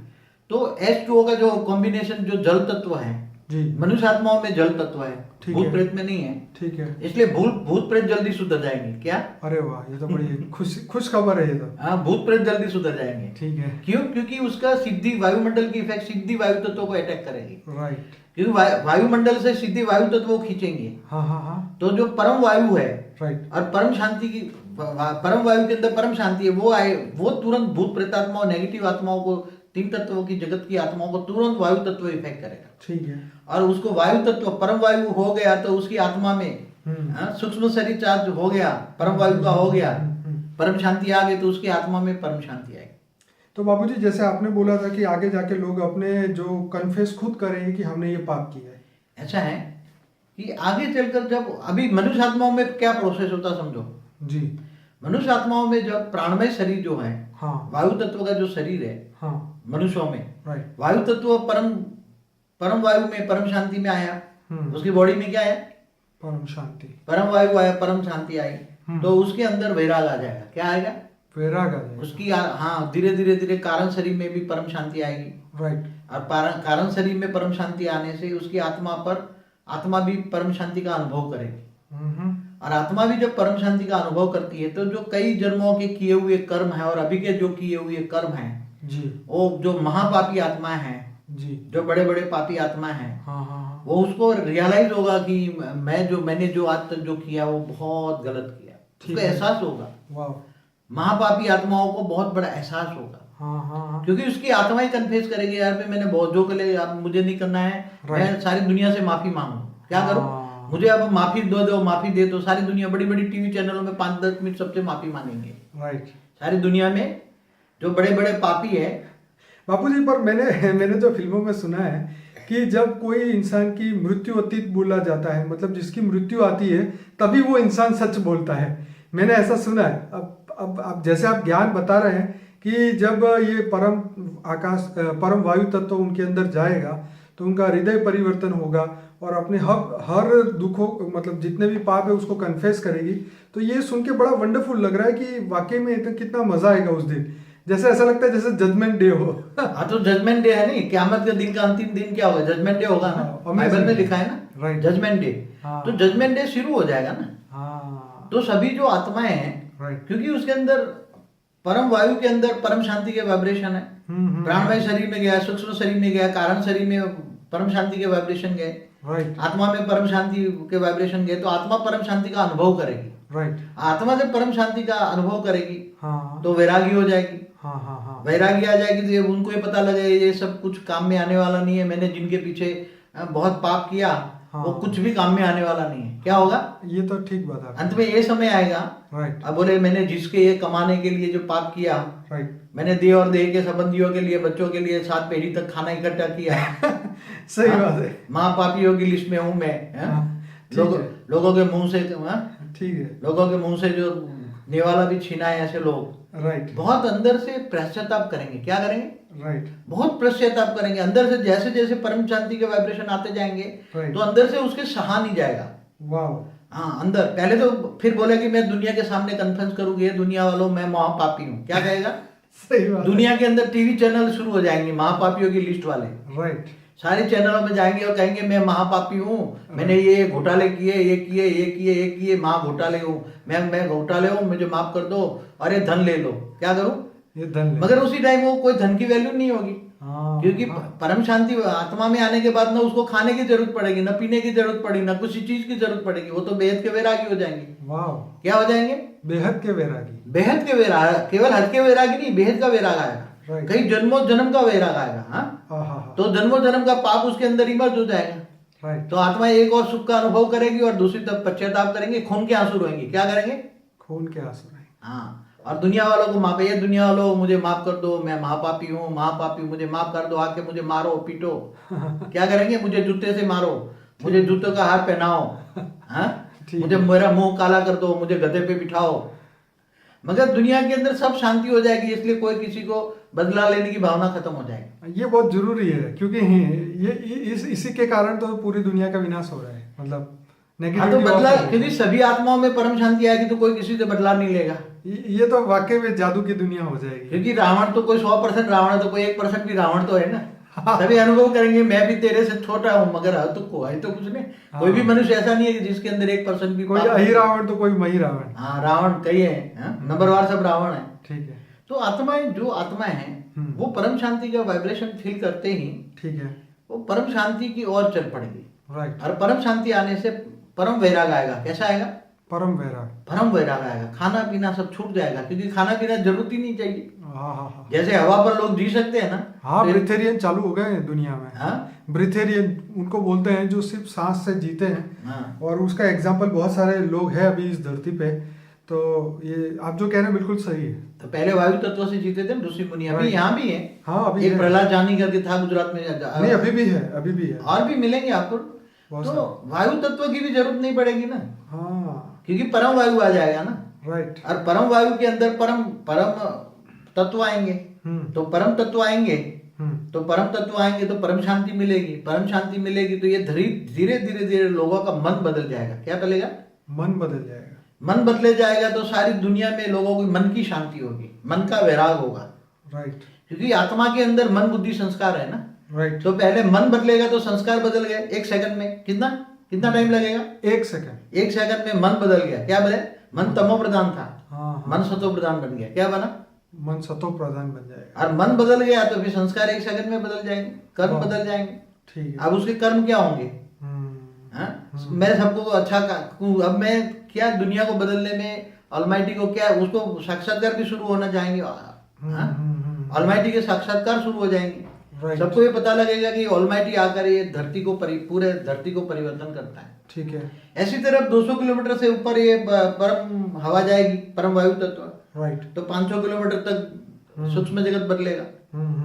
तो H2O का जो कॉम्बिनेशन जो जल तत्व है जी, मनुष्य आत्माओं में जल तत्व है, भूत प्रेत में नहीं है। ठीक है। इसलिए भूत प्रेत जल्दी सुधर जाएंगे। क्या? अरे वाह, ये तो बड़ी खुश खबर है ये तो। हाँ, भूत प्रेत जल्दी सुधर जाएंगे। ठीक है। क्यों? क्योंकि उसका सीधी वायुमंडल की इफेक्ट सीधी वायु तत्व को अटैक करेगी। राइट। क्योंकि वायुमंडल से सीधी वायु तत्व को खींचेंगे। हाँ हाँ हाँ। तो जो परम वायु है, राइट, और परम शांति की, परम वायु के अंदर परम शांति है, वो आए, वो तुरंत भूत प्रेतात्मा और नेगेटिव आत्माओं को, तीन तत्वों की जगत की आत्माओं को तुरंत वायु तत्व इफेक्ट करेगा। ठीक है। और उसको वायु तत्व परम वायु हो गया तो उसकी आत्मा में सूक्ष्म शरीर चार्ज हो गया, परम वायु का हो गया, परम शांति आ गई, तो उसकी आत्मा में परम शांति आएगी। तो बाबूजी जैसे आपने बोला था कि आगे जाके लोग अपने जो कन्फेस खुद करेंगे कि हमने ये पाप किया है, ऐसा है कि आगे चलकर जब अभी मनुष्य आत्माओं में क्या प्रोसेस होता समझो जी। मनुष्य आत्माओं में जब प्राणमय शरीर जो है, हाँ, वायु तत्व का जो शरीर है, हाँ, मनुष्यों में, राइट, वायु तत्व परम वायु में परम शांति में आया, उसकी बॉडी में क्या आया? परम शांति, परम वायु आया, परम शांति आई, तो उसके अंदर वैराग आ जाएगा। क्या आएगा? वैराग आ जाएगा उसकी। हाँ, धीरे धीरे धीरे कारण शरीर में भी परम शांति आएगी। राइट। और कारण शरीर में परम शांति आने से उसकी आत्मा भी परम शांति का अनुभव करेगी। और आत्मा भी जब परम शांति का अनुभव करती है तो जो कई जन्मों के किए हुए कर्म है और अभी के जो किए हुए कर्म है जी, वो जो महापापी आत्मा है जी, जो बड़े बड़े पापी आत्मा है, हाँ हाँ, वो उसको रियलाइज होगा कि मैंने जो आज तक जो किया वो बहुत गलत किया, उसको एहसास होगा। वाह। महापापी आत्माओं को बहुत बड़ा एहसास होगा। हाँ हाँ, क्योंकि उसकी आत्मा ही कन्फेस करेगी, यार पे मैंने बहुत जो कर लिया, अब मुझे नहीं करना है, मैं सारी दुनिया से माफी मांगू। क्या करूं? मुझे अब माफी दो, माफी दे। तो सारी दुनिया बड़ी बड़ी टीवी चैनलों में 5-10 मिनट सबसे माफी मांगेंगे। राइट। सारी दुनिया में जो बड़े बड़े पापी है। बापूजी, पर मैंने जो फिल्मों में सुना है कि जब कोई इंसान की मृत्यु अतीत बोला जाता है, मतलब जिसकी मृत्यु आती है तभी वो इंसान सच बोलता है। मैंने ऐसा सुना है। अब जैसे आप ज्ञान बता रहे हैं कि जब ये परम वायु तत्व उनके अंदर जाएगा तो उनका हृदय परिवर्तन होगा और अपने हर दुखों, मतलब जितने भी पाप है उसको कन्फेस करेगी। तो ये सुन के बड़ा वंडरफुल लग रहा है कि वाकई में इतना कितना मजा आएगा उस दिन। जैसे ऐसा लगता है जैसे जजमेंट डे हो। हाँ, तो जजमेंट डे है नहीं, क़यामत के दिन का अंतिम दिन क्या होगा? जजमेंट डे होगा ना। बाइबल में लिखा है ना, राइट, जजमेंट डे। तो जजमेंट डे शुरू हो जाएगा ना। हाँ। तो सभी जो आत्माएं हैं, राइट, क्योंकि उसके अंदर परम वायु के अंदर परम शांति के वाइब्रेशन है, प्राणमय शरीर में गया, सूक्ष्म शरीर में गया, कारण शरीर में परम शांति के वाइब्रेशन गए, राइट, आत्मा में परम शांति के वाइब्रेशन गए, तो आत्मा परम शांति का अनुभव करेगी। राइट। आत्मा जब परम शांति का अनुभव करेगी, हाँ, तो वैरागी हो जाएगी। हाँ हाँ हाँ, वैरागी आ जाएगी तो ये उनको ये पता लगे ये सब कुछ काम में आने वाला नहीं है, मैंने जिनके पीछे बहुत पाप किया, हाँ, वो कुछ भी काम में आने वाला नहीं है। क्या होगा? ये तो ठीक बात है। अंत में ये समय आएगा, राइट, अब बोले मैंने जिसके ये कमाने के लिए जो पाप किया, राइट, मैंने देह और देह के संबंधियों के लिए, बच्चों के लिए 7 पीढ़ी तक खाना इकट्ठा किया। सही बात है। महापापियों की लिस्ट में हूं मैं। लोगों के मुंह से, ठीक है, लोगों के मुंह से जो निवाला भी छीना है ऐसे लोग, राइट, बहुत अंदर से पश्चाताप करेंगे। क्या करेंगे? राइट, बहुत पश्चाताप करेंगे अंदर से। जैसे जैसे परम शांति के वाइब्रेशन आते जाएंगे तो अंदर से उसके सहा नहीं जाएगा। वाह, हाँ, अंदर पहले तो फिर बोले कि मैं दुनिया के सामने कन्फेंस करूंगी, दुनिया वालों मैं महापापी हूँ। क्या कहेगा? सही बात। दुनिया के अंदर टीवी चैनल शुरू हो जाएंगे महापापियों की लिस्ट वाले, राइट, सारे चैनलों में जाएंगे और कहेंगे मैं महापापी हूँ, मैंने ये घोटाले किए, ये किए, ये किए, ये किए, महा घोटाले हूँ, मैं घोटाले हूँ, मुझे माफ कर दो, अरे धन ले लो। क्या करूँ? ये धन ले। मगर उसी टाइम वो कोई धन की वैल्यू नहीं होगी, क्योंकि परम शांति आत्मा में आने के बाद ना उसको खाने की जरूरत पड़ेगी, ना पीने की जरूरत पड़ेगी, ना किसी चीज की जरूरत पड़ेगी। वो तो बेहद के वैरागी हो जाएंगे। वाह, क्या हो जाएंगे? बेहद के वैरागी। बेहद के वैराग, केवल हद के वैरागी नहीं, बेहद का वैराग आएगा। कई जन्मों जन्म का वैराग आएगा। हाँ, तो जन्मों जन्म का पाप उसके अंदर इमर्ज हो जाएगा। तो आत्मा एक और सुख का अनुभव करेगी और दूसरी तरफ पश्चाताप करेंगे, खून के आंसू रोएंगे। क्या करेंगे? खून के आंसू रोएंगे। हाँ, और दुनिया वालों को माफ, ये दुनिया वालों मुझे माफ कर दो, मैं महापापी हूँ, महापापी, मुझे माफ कर दो, आके मुझे मारो पीटो। क्या करेंगे? मुझे जूते से मारो, मुझे जूतों का हार पहनाओ, मुझे मेरा मुंह काला कर दो, मुझे गधे पे बिठाओ। मगर दुनिया के अंदर सब शांति हो जाएगी, इसलिए कोई किसी को बदला लेने की भावना खत्म हो जाएगी। ये बहुत जरूरी है, क्योंकि ये इसी के कारण तो पूरी दुनिया का विनाश हो रहा है। मतलब तो बदला, क्योंकि सभी आत्माओं में परम शांति आएगी तो कोई किसी से बदला नहीं लेगा। ये तो वाकई में जादू की दुनिया हो जाएगी। क्योंकि रावण तो कोई 100% रावण है, तो कोई 1% भी रावण तो है ना। सभी अनुभव करेंगे मैं भी तेरे से छोटा हूँ, मगर तो कोई तो कुछ नहीं। कोई भी मनुष्य ऐसा नहीं है कि जिसके अंदर 1% भी कोई अही रावण तो कोई मही रावण। हाँ, रावण कई है, नंबरवार सब रावण है। ठीक है। तो आत्माएं, जो आत्माएं हैं वो परम शांति का वाइब्रेशन फील करते ही, ठीक है, वो परम शांति की ओर चल पड़ेगी। राइट। और परम शांति आने से परम वैराग आएगा। कैसा आएगा? परम वैराग। परम वैराग आएगा। खाना पीना सब छूट जाएगा, क्योंकि खाना पीना जरूरत ही नहीं चाहिए। जैसे हवा पर लोग जी सकते हैं ना। हाँ, ब्रिथेरियन चालू हो गए हैं दुनिया में। हाँ, ब्रिथेरियन उनको बोलते हैं, जो सिर्फ सांस से जीते हैं। हाँ। और उसका एग्जाम्पल बहुत सारे लोग हैं अभी इस धरती पे। तो ये आप जो कह रहे हैं बिल्कुल सही है। तो पहले वायु तत्व से जीते थे ऋषि मुनि, अभी यहाँ भी है। हाँ, अभी एक प्रहलाद जानी करके था गुजरात में। नहीं, अभी भी है, अभी भी है, और भी मिलेंगे आपको। तो वायु तत्व की भी जरूरत नहीं पड़ेगी ना। हाँ, क्योंकि परम वायु आ जाएगा ना। राइट। और परम वायु के अंदर परम तत्व आएंगे। तो परम तत्व आएंगे, तो परम तत्व आएंगे तो परम शांति मिलेगी। परम शांति मिलेगी तो ये धीरे धीरे लोगों का मन बदल जाएगा। क्या बदलेगा? मन बदल जाएगा। मन बदले जाएगा तो सारी दुनिया में लोगों की मन की शांति होगी, मन का वैराग होगा। राइट। क्योंकि आत्मा के अंदर मन बुद्धि संस्कार है ना। राइट। तो पहले मन बदलेगा तो संस्कार बदल गए। 1 सेकंड में कितना टाइम लगेगा? 1 सेकंड। 1 सेकंड में मन बदल गया। क्या बदले? मन तमो प्रधान था। हाँ। मन सतो प्रधान बन गया। क्या बना? मन सतो प्रधान बन जाएगा। और मन बदल गया तो फिर संस्कार 1 सेकंड में बदल जाएंगे, कर्म बदल जाएंगे। ठीक है। अब उसके कर्म क्या होंगे? मैं सबको अच्छा अब मैं क्या दुनिया को बदलने में ऑलमाइटी को क्या उसको साक्षात्कार भी शुरू होना चाहेंगे। ऑलमाइटी के साक्षात्कार शुरू हो जाएंगे। सबको ये पता लगेगा कि ऑलमाइटी आकर ये धरती को पूरे धरती को परिवर्तन करता है। ठीक है। ऐसी तरह 200 किलोमीटर से ऊपर ये परम हवा जाएगी, परम वायु तत्व। राइट। तो 500 किलोमीटर तक सूक्ष्म जगत बदलेगा।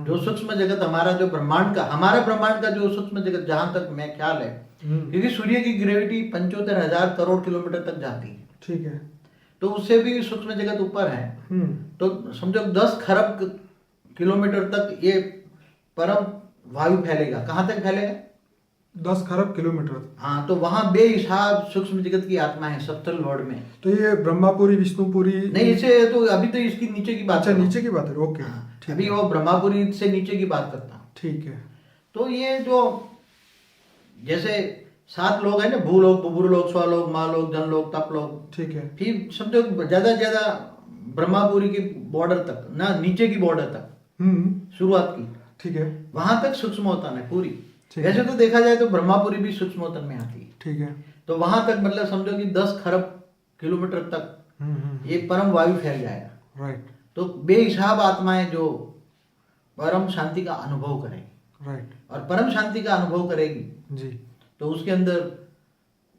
जो सूक्ष्म जगत हमारा जो ब्रह्मांड का, हमारा ब्रह्मांड का जो सूक्ष्म जगत, जहां तक मैं ख्याल है, क्योंकि सूर्य की ग्रेविटी 75,000 करोड़ किलोमीटर तक जाती है। ठीक है। तो उससे भी सूक्ष्म जगत ऊपर है। तो समझो 10 खरब किलोमीटर तक ये परम वायु फैलेगा। कहां तक फैलेगा? 10 खरब किलोमीटर। हाँ, तो वहां बेहिसाब सूक्ष्म जगत की आत्मा है सप्तल वर्ल्ड में। तो ये ब्रह्मापुरी विष्णुपुरी नहीं, इसे तो अभी तो इसकी नीचे की बात। अच्छा, नीचे की बात है। ओके। अभी वो ब्रह्मापुरी से नीचे की बात करता हूँ। ठीक है। तो ये जो जैसे 7 लोग है ना, भूलोक, बुभुरलोक, स्वलोक, महालोक, जनलोक, तपलोक। ठीक है। फिर समझो ज्यादा ज्यादा ब्रह्मापुरी की बॉर्डर तक ना, नीचे की बॉर्डर तक शुरुआत की। ठीक है। वहां तक सूक्ष्मोतन है पूरी। वैसे तो देखा जाए तो ब्रह्मापुरी भी सूक्ष्मोतन में आती है। ठीक है। तो वहां तक मतलब समझो कि 10 खरब किलोमीटर तक ये परम वायु फैल जाएगा। राइट। तो बेहिसाब आत्माएं जो परम शांति का अनुभव करेगी। राइट। और परम शांति का अनुभव करेगी जी, तो उसके अंदर,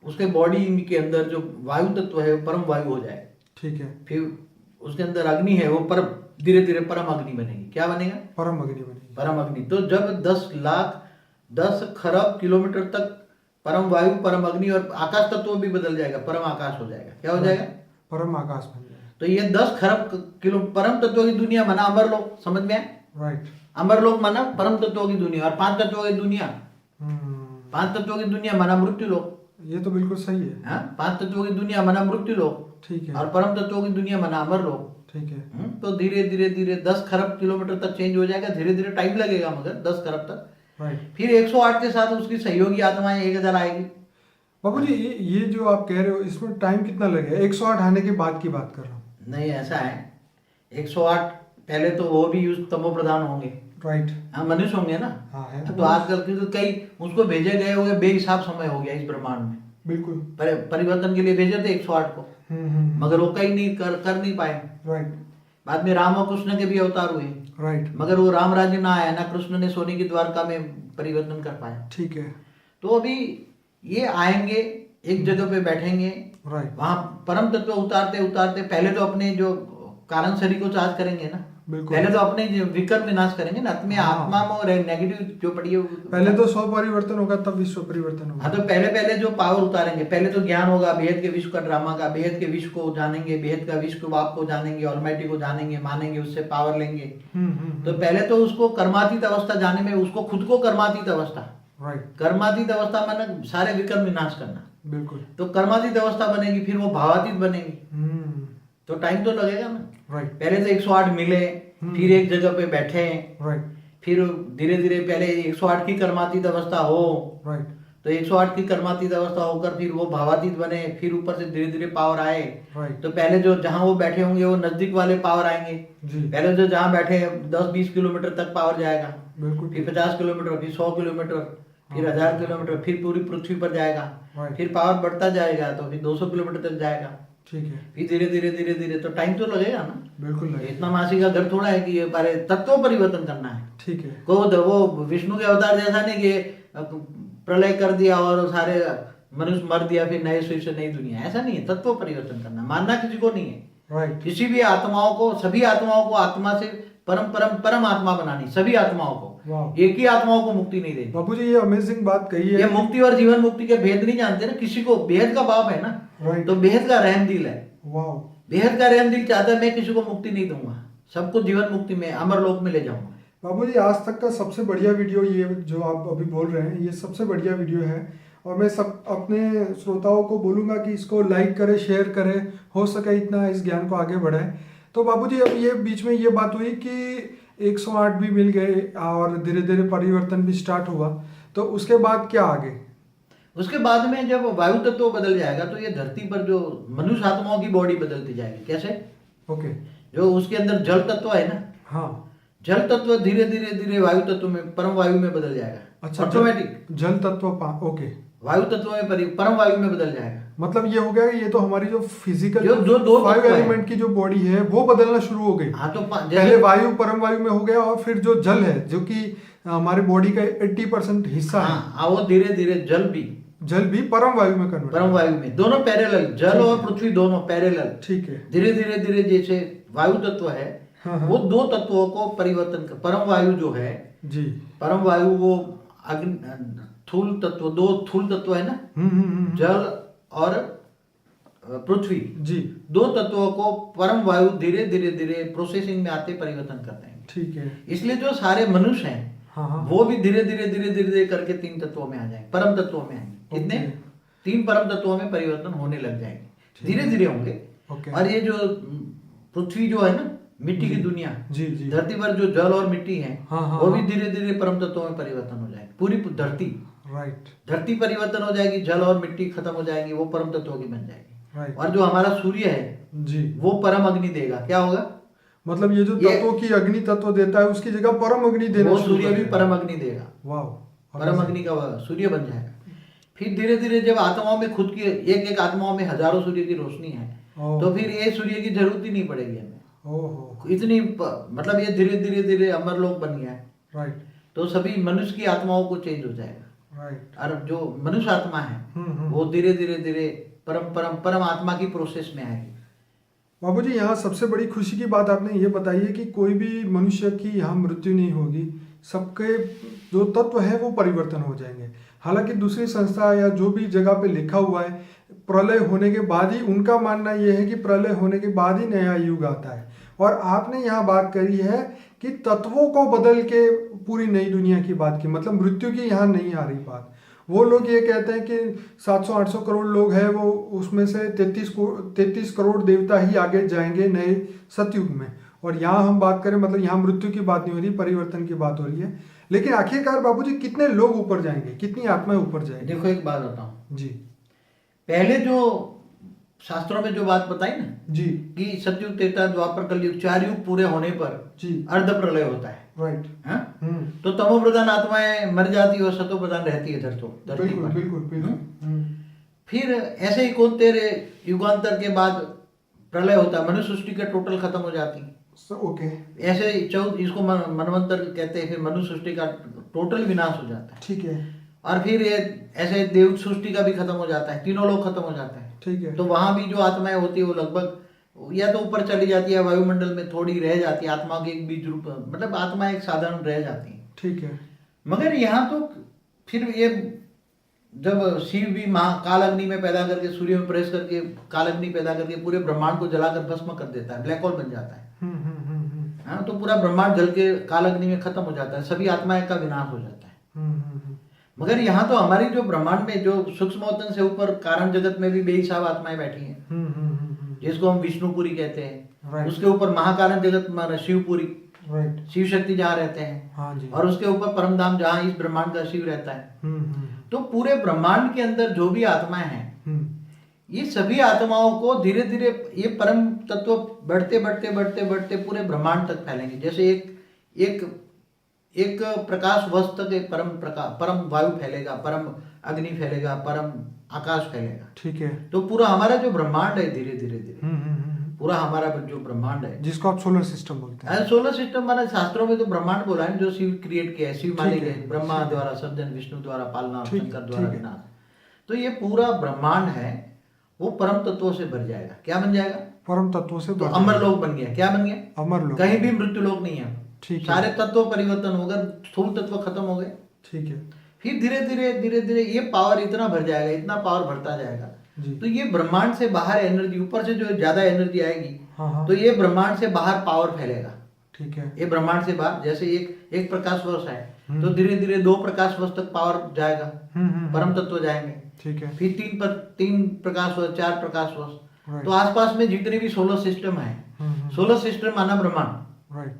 उसके बॉडी के अंदर जो वायु तत्व है वो परम वायु हो जाए। ठीक है। फिर उसके अंदर अग्नि है, वो परम धीरे धीरे परम अग्नि बनेगी। क्या बनेगा? परम अग्नि बनेगी। परम अग्नि। तो जब 10 खरब किलोमीटर तक परम वायु, परम अग्नि और आकाश तत्व भी बदल जाएगा, परम आकाश हो जाएगा। क्या हो जाएगा? परम आकाश बन जाएगा। तो ये 10 खरब किलो परम तत्वों की दुनिया माना अमरलोक, समझ में आए? राइट। अमरलोक माना परम तत्वों की दुनिया, और 5 तत्वों की दुनिया, 5 तत्वों की दुनिया माना मृत्यु लोक। ये तो बिल्कुल सही है। हाँ, 5 तत्वों की दुनिया माना मृत्यु लोक, ठीक है। और परम तत्वों की दुनिया माना अमर लोक। ठीक है। तो धीरे धीरे धीरे 10 खरब किलोमीटर तक चेंज हो जाएगा, धीरे धीरे टाइम लगेगा मगर 10 खरब तक। राइट। फिर 108 के साथ उसकी सहयोगी आत्माएं 1000 आएगी। बाबूजी ये जो आप कह रहे हो इसमें टाइम कितना लगेगा? 108 आने के बाद की बात कर रहा हूँ। नहीं, ऐसा है 108 पहले तो वो भी यूज तमो प्रधान होंगे। राइट। हाँ, मनुष्य होंगे ना। हाँ है। तो आजकल के कई उसको भेजे गए हुए बेहिसाब समय हो गया इस ब्रह्मांड में। बिल्कुल। परिवर्तन के लिए भेजे थे 108 को, मगर वो कहीं नहीं कर नहीं पाए। राइट। बाद में राम और कृष्ण के भी अवतार हुए। राइट। मगर वो राम राज्य ना आया, ना कृष्ण ने सोने की द्वारका में परिवर्तन कर पाया। ठीक है। तो अभी ये आएंगे, एक जगह पे बैठेंगे, राइट। वहां परम तत्व उतारते उतारते पहले तो अपने जो कारण शरीर को चार्ज करेंगे ना। बिल्कुल। पहले तो अपने विकर्म विनाश करेंगे ना, अपने हाँ। आत्मा में नेगेटिव जो पड़ी है पहले तो 100 परिवर्तन होगा, तब विश्व परिवर्तन होगा। हाँ, तो पहले जो पावर उतारेंगे, पहले तो ज्ञान होगा बेहद के विश्व का ड्रामा का, बेहद के विश्व को जानेंगे, बेहद का विश्व को आपको जानेंगे, ऑलमाइटी को जानेंगे, मानेंगे, उससे पावर लेंगे। तो पहले तो उसको कर्मातीत अवस्था जाने में, उसको खुद को कर्मातीत अवस्था, राइट। कर्मातीत अवस्था माने सारे विकर्म विनाश करना। बिल्कुल। तो कर्मातीत अवस्था बनेगी, फिर वो भावातीत बनेगी। तो टाइम तो लगेगा ना। राइट। पहले तो 108 मिले, फिर एक जगह पे बैठे, राइट। फिर धीरे धीरे पहले 108 की कर्मातीत अवस्था हो। राइट। तो 108 की कर्मातीत अवस्था होकर फिर वो भावातीत बने, फिर ऊपर से धीरे धीरे पावर आए। राइट। तो पहले जो जहां वो बैठे होंगे वो नजदीक वाले पावर आएंगे जी। पहले जो जहां बैठे 10-20 किलोमीटर तक पावर जाएगा, बिल्कुल। फिर 50 किलोमीटर, फिर 100 किलोमीटर, फिर 1000 किलोमीटर, फिर पूरी पृथ्वी पर जाएगा। राइट। फिर पावर बढ़ता जाएगा तो फिर 200 किलोमीटर तक जाएगा। ठीक है। फिर धीरे धीरे धीरे धीरे तो टाइम तो लगेगा ना। बिल्कुल लगेगा। इतना मासी का घर थोड़ा है कि ये बारे तत्व परिवर्तन करना है। ठीक है। वो विष्णु के अवतार जैसा नहीं कि प्रलय कर दिया और सारे मनुष्य मर दिया फिर नए सिर से नई दुनिया, ऐसा नहीं है। तत्व परिवर्तन करना मानना किसी को नहीं है। राइट। किसी भी आत्माओं को, सभी आत्माओं को आत्मा से परम परम परम आत्मा बनानी, सभी आत्माओं को। एक ही आत्माओं को मुक्ति नहीं देनी। बाबूजी ये अमेजिंग बात कही है। ये मुक्ति और जीवन मुक्ति के भेद नहीं जानते ना। किसी को बेहद का बाप है ना, राइट। तो बेहद का रहम दिल है। वाह। बेहद का रहम दिल चाहता है मैं किसी को मुक्ति नहीं दूंगा, सबको जीवन मुक्ति में अमर लोक में ले जाऊंगा। बाबूजी आज तक का सबसे बढ़िया वीडियो ये जो आप अभी बोल रहे हैं, ये सबसे बढ़िया वीडियो है। और मैं सब अपने श्रोताओं को बोलूँगा कि इसको लाइक करें, शेयर करें, हो सके इतना इस ज्ञान को आगे बढ़ाएं। तो बाबूजी अब ये बीच में ये बात हुई कि 108 भी मिल गए और धीरे धीरे परिवर्तन भी स्टार्ट हुआ, तो उसके बाद क्या आगे? उसके बाद में जब वायु तत्व बदल जाएगा तो ये धरती पर जो मनुष्य आत्माओं की बॉडी बदलती जाएगी। कैसे? ओके। जो उसके अंदर जल तत्व है ना, हाँ, जल तत्व धीरे धीरे धीरे वायु तत्व में, परम वायु में बदल जाएगा। अच्छा, ऑटोमेटिक जल तत्व ओके, वायु तत्व में परम वायु में बदल जाएगा। मतलब ये हो गया कि ये तो हमारी जो फिजिकल जो दो 5 एलिमेंट की जो बॉडी है वो बदलना शुरू हो गई। हाँ, तो पहले वायु परम वायु में हो गया और फिर जो जल है जो कि हमारे बॉडी का 80% हिस्सा है, हाँ, वो धीरे धीरे जल भी परम वायु में कन्वर्ट, परम वायु में, दोनों पैरेलल, जल और पृथ्वी दोनों पैरेलल। ठीक है। धीरे धीरे धीरे जैसे वायु तत्व है, हाँ, हाँ। वो 2 तत्वों को परिवर्तन कर, परम वायु जो है जी, परम वायु वो अग्नि थूल तत्व, 2 थूल तत्व है ना, जल और पृथ्वी जी, 2 तत्वों को परम वायु धीरे धीरे धीरे प्रोसेसिंग में आते परिवर्तन करते हैं। ठीक है। इसलिए जो सारे मनुष्य हैं, हाँ, हाँ। वो भी धीरे धीरे धीरे धीरे करके 3 तत्वों में आ जाएंगे, परम तत्वों में आएंगे। कितने? 3 परम तत्वों में परिवर्तन होने लग जाएंगे, धीरे धीरे होंगे। और ये जो पृथ्वी जो है ना, मिट्टी की दुनिया, जी जी, धरती पर जो जल और मिट्टी है, हाँ, वो भी धीरे धीरे परम तत्वों में परिवर्तन हो जाएगी। पूरी धरती, राइट, धरती परिवर्तन हो जाएगी, जल और मिट्टी खत्म हो जाएगी, वो परम तत्वों की बन जाएगी। राइट। और जो हमारा सूर्य है जी, वो परम अग्नि देगा। क्या होगा? मतलब ये जो तत्वों की अग्नि तत्व देता है उसकी जगह परम अग्नि देना, वो सूर्य भी परम अग्नि देगा। वाह, परम अग्नि का सूर्य बन जाएगा। फिर धीरे धीरे जब आत्माओं में खुद की एक आत्माओं में हजारों सूर्य की रोशनी है, तो फिर ये सूर्य की जरूरत ही नहीं पड़ेगी हमें। इतनी मतलब ये धीरे धीरे धीरे अमरलोक बन गया है। राइट। तो सभी मनुष्य की आत्माओं को चेंज हो जाएगा। राइट। और जो मनुष्य आत्मा है वो धीरे धीरे धीरे परम आत्मा की प्रोसेस में आएगी। बाबूजी यहाँ सबसे बड़ी खुशी की बात आपने ये बताई है कि कोई भी मनुष्य की यहाँ मृत्यु नहीं होगी, सबके जो तत्व है वो परिवर्तन हो जाएंगे। हालांकि दूसरी संस्था या जो भी जगह पे लिखा हुआ है प्रलय होने के बाद ही, उनका मानना यह है कि प्रलय होने के बाद ही नया युग आता है। और आपने यहाँ बात करी है कि तत्वों को बदल के पूरी नई दुनिया की बात की, मतलब मृत्यु की यहाँ नहीं आ रही बात। वो लोग ये कहते हैं कि 700-800 करोड़ लोग हैं, वो उसमें से 33 करोड़ देवता ही आगे जाएंगे नए सतयुग में। और यहाँ हम बात करें, मतलब यहाँ मृत्यु की बात नहीं हो रही, परिवर्तन की बात हो रही है। लेकिन आखिरकार बाबूजी कितने लोग ऊपर जाएंगे, कितनी आत्माएं ऊपर जाएंगी? देखो एक बात बताऊं जी। पहले जो शास्त्रों में जो बात बताई ना जी कि सतयुग, त्रेता, द्वापर, कलयुग, 4 युग पूरे होने पर जी अर्ध प्रलय होता है। राइट। तो तमो प्रधान आत्माएं मर जाती है और सतो प्रधान रहती है धरती बिल्कुल पर। बिल्कुल बिल्कुल। फिर ऐसे ही कौन तेरे युगांतर के बाद प्रलय होता है, मनुष्य सृष्टि का टोटल खत्म हो जाती है। ओके। ऐसे ही इसको मनवंतर कहते हैं, फिर मनुष्य सृष्टि का टोटल विनाश हो जाता है। ठीक है। और फिर ये ऐसे देव सृष्टि का भी खत्म हो जाता है, तीनों लोग खत्म हो जाते हैं। ठीक है। तो वहां भी जो आत्माएं होती है वो लगभग या तो ऊपर चली जाती है, वायुमंडल में थोड़ी रह जाती है, आत्मा के एक बीज रूप, मतलब आत्मा एक साधारण रह जाती है। ठीक है। मगर यहाँ तो फिर ये जब शिव भी काल अग्नि में पैदा करके, सूर्य में प्रवेश करके काल अग्नि पैदा करके पूरे ब्रह्मांड को जलाकर भस्म कर देता है, ब्लैक होल बन जाता है। हाँ, तो पूरा ब्रह्मांड जल के काल अग्नि में खत्म हो जाता है, सभी आत्माएं का विनाश हो जाता है। मगर यहाँ तो हमारी जो ब्रह्मांड में जो सूक्ष्मोतन से ऊपर कारण जगत में भी बेहिसाब आत्माएं बैठी हैं, जिसको हम विष्णुपुरी कहते हैं। उसके ऊपर महाकारण जगत शिवपुरी, शिव शक्ति जहाँ रहते हैं। हाँ जी। और उसके ऊपर परमधाम जहाँ इस ब्रह्मांड का शिव रहता है। तो पूरे ब्रह्मांड के अंदर जो भी आत्माएं हैं, ये सभी आत्माओं को धीरे धीरे ये परम तत्व बढ़ते बढ़ते बढ़ते बढ़ते पूरे ब्रह्मांड तक फैलेंगे। जैसे एक प्रकाश वस्तु तक एक परम वायु फैलेगा, परम अग्नि फैलेगा, परम आकाश फैलेगा। ठीक है। तो पूरा हमारा जो ब्रह्मांड है धीरे धीरे पूरा हमारा जो ब्रह्मांड है, जिसको आप सोलर सिस्टम बोलते हैं। सोलर सिस्टम माने शास्त्रों में तो ब्रह्मांड बोला है, जो शिव क्रिएट किया है, शिव माने गए, ब्रह्मा द्वारा सर्जन, विष्णु द्वारा पालना, शंकर द्वारा विनाश। तो ये पूरा ब्रह्मांड है वो परम तत्वों से भर जाएगा। क्या बन जाएगा? परम तत्वों से। तो अमर लोक बन गया। क्या बन गया? अमर लोक। कहीं भी मृत्यु लोक नहीं है। ठीक है। सारे तत्व परिवर्तन हो गए, स्थूल तत्व खत्म हो गए। ठीक है। फिर धीरे धीरे ये पावर इतना भर जाएगा, इतना पावर भरता जाएगा। तो ये ब्रह्मांड से बाहर एनर्जी, ऊपर से जो ज्यादा एनर्जी आएगी, तो ये ब्रह्मांड से बाहर पावर फैलेगा। ठीक है। ये ब्रह्मांड से बाहर, जैसे एक प्रकाश वर्ष है तो धीरे धीरे 2 प्रकाश वर्ष तक पावर जाएगा, परम तत्व जाएंगे। ठीक है। फिर 3 प्रकाश वर्ष, 4 प्रकाश वर्ष। तो आसपास में जितने भी सोलर सिस्टम है, सोलर सिस्टम माना ब्रह्मांड, राइट।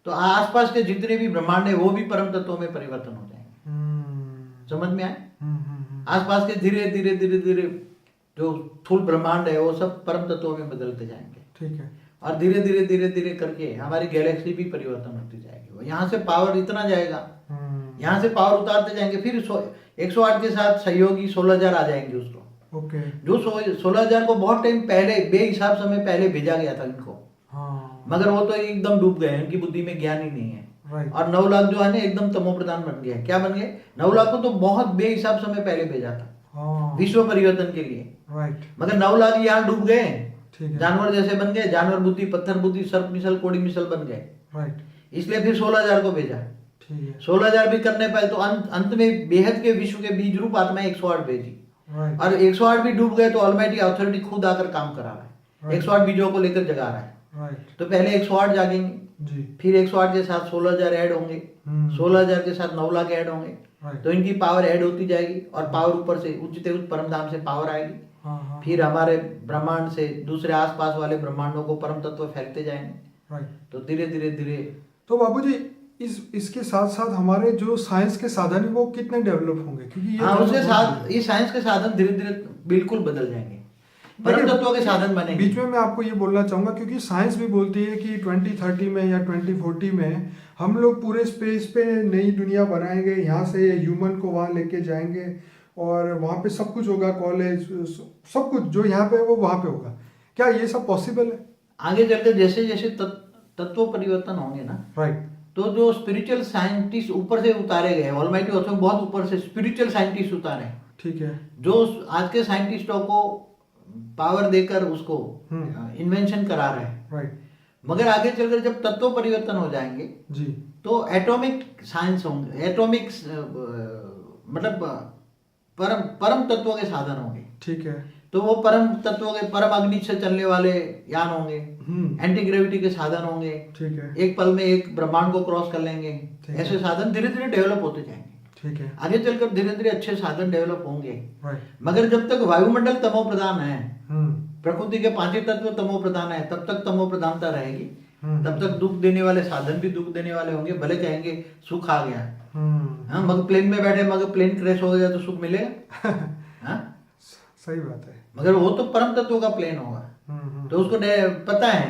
तो आसपास के जितने भी ब्रह्मांड है वो भी परम तत्वों में परिवर्तन हो जाएंगे। समझ में आए? आसपास के धीरे धीरे धीरे धीरे जो स्थूल ब्रह्मांड है वो सब परम तत्वों में बदलते जाएंगे। ठीक है। और धीरे धीरे धीरे धीरे करके हमारी गैलेक्सी भी परिवर्तन होती जाएगी। यहाँ से पावर इतना जाएगा, यहाँ से पावर उतारते जाएंगे। फिर 108 के साथ सहयोगी 16,000 आ जाएंगे उसको। ओके। जो 16,000 को बहुत टाइम पहले बेहिसाब समय पहले भेजा गया था इनको। हाँ। मगर वो तो एकदम डूब गए, उनकी बुद्धि में ज्ञान ही नहीं है। राइट। और 9 लाख जो है ना एकदम तमो प्रधान बन गया। क्या बन गए? 9 लाख को तो बहुत बेहिसाब समय पहले भेजा था। हाँ। विश्व परिवर्तन के लिए। राइट। मगर 9 लाख यहाँ डूब गए, जानवर जैसे बन गए, जानवर बुद्धि, पत्थर बुद्धि, सर्प मिसल, कोड़ी मिसल बन गए। राइट। इसलिए फिर 16,000 को भेजा। 16,000 भी करने पाए तो अंत में बेहद के विश्व के बीज रूप आत्मा 108 भेजी। और 108 भी डूब गए तो ऑलमाइटी अथॉरिटी खुद आकर काम करा रहा है। 108 बीजों को लेकर जगा रहा है। तो पहले 108 जागेंगे, फिर 108 के साथ 16,000 ऐड होंगे, 16,000 के साथ 9 लाख ऐड होंगे। तो इनकी पावर ऐड होती जाएगी और पावर ऊपर से उच्चते उच्च परम धाम से पावर आएगी। फिर हमारे ब्रह्मांड से दूसरे आसपास वाले ब्रह्मांडों को परम तत्व फैलते जाएंगे। तो धीरे धीरे धीरे। तो बाबूजी इसके साथ साथ हमारे जो साइंस के साधन है वो कितने डेवलप होंगे? क्योंकि उसके साथ ये साइंस के साधन धीरे धीरे बिल्कुल बदल जाएंगे, परम तत्वों के साधन बनेंगे। बीच में मैं आपको ये बोलना चाहूंगा, क्योंकि साइंस भी बोलती है कि 2030 में या 2040 में हम लोग पूरे स्पेस पे नई दुनिया बनाएंगे, यहाँ से ह्यूमन को वहाँ लेके जाएंगे और वहाँ पे सब कुछ होगा, कॉलेज सब कुछ जो यहाँ पे है वो वहाँ पे होगा। क्या ये सब पॉसिबल है? आगे चलकर जैसे जैसे तत्व परिवर्तन होंगे ना, राइट, तो जो स्पिरिचुअल साइंटिस्ट ऊपर से उतारे गए, ऑलमाइटी ऑथर बहुत ऊपर से स्पिरिचुअल साइंटिस्ट उतारे, ठीक है, जो आज के साइंटिस्टों को पावर देकर उसको इन्वेंशन करा रहे हैं। राइट। मगर आगे चलकर जब तत्व परिवर्तन हो जाएंगे जी, तो एटॉमिक साइंस होंगे, एटॉमिक मतलब परम परम तत्वों के साधन होंगे। ठीक है। तो वो परम तत्वों के, परम अग्नि से चलने वाले यान होंगे, एंटी ग्रेविटी के साधन होंगे। ठीक है। एक पल में एक ब्रह्मांड को क्रॉस कर लेंगे। ऐसे साधन धीरे धीरे डेवलप होते जाएंगे। ठीक है। आगे चलकर धीरे धीरे अच्छे साधन डेवलप होंगे। मगर जब तक वायुमंडल तमो प्रधान है, प्रकृति के 5 तत्व तमो प्रधान है, तब तक तमो प्रधानता रहेगी। तब तक दुख देने वाले साधन भी दुख देने वाले होंगे। भले कहेंगे सुख आ गया, हाँ, मगर प्लेन में बैठे, मगर प्लेन क्रैश हो गया तो सुख मिलेगा? हाँ, सही बात है। मगर वो तो परम तत्व का प्लेन होगा। तो उसको पता है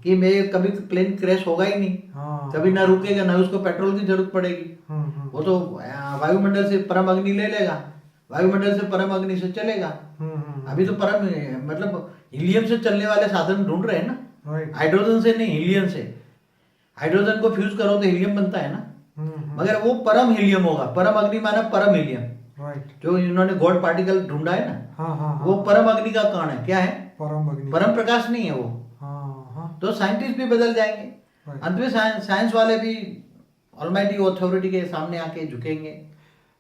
कि मैं कभी प्लेन क्रैश होगा ही नहीं। हाँ। कभी ना रुकेगा, ना उसको पेट्रोल की जरूरत पड़ेगी। वो तो वायुमंडल से परम अग्नि ले लेगा, वायुमंडल से परम अग्नि से चलेगा। अभी तो परम मतलब हीलियम से चलने वाले साधन ढूंढ रहे हैं ना, हाइड्रोजन से नहीं, हीलियम से। हाइड्रोजन को फ्यूज करो तो हीलियम बनता है ना, मगर वो परम हीलियम होगा। परम अग्नि माना परम हीलियम, जो इन्होंने गॉड पार्टिकल ढूंढा है ना, वो परम अग्नि का कण है। क्या है? परम अग्नि, परम प्रकाश नहीं है वो। तो साइंटिस्ट भी बदल जाएंगे, अंत में साइंस वाले भी ऑलमाइटी अथॉरिटी के सामने आके झुकेंगे।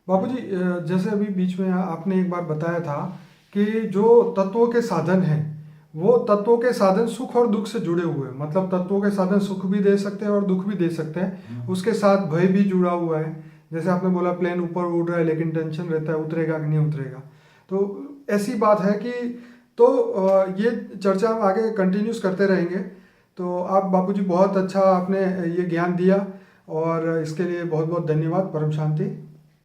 बापूजी, जैसे अभी बीच में आपने एक बार बताया था कि जो तत्वों के साधन हैं, वो तत्वों के साधन सुख और दुख से जुड़े हुए हैं। मतलब तत्वों के साधन सुख भी दे सकते हैं और दुख भी दे सकते हैं। उसके साथ भय भी जुड़ा हुआ है। जैसे आपने बोला प्लेन ऊपर उड़ रहा है लेकिन टेंशन रहता है उतरेगा कि नहीं उतरेगा। तो ऐसी बात है कि तो ये चर्चा हम आगे कंटिन्यूस करते रहेंगे। तो आप बापूजी बहुत अच्छा आपने ये ज्ञान दिया और इसके लिए बहुत बहुत धन्यवाद। परम शांति।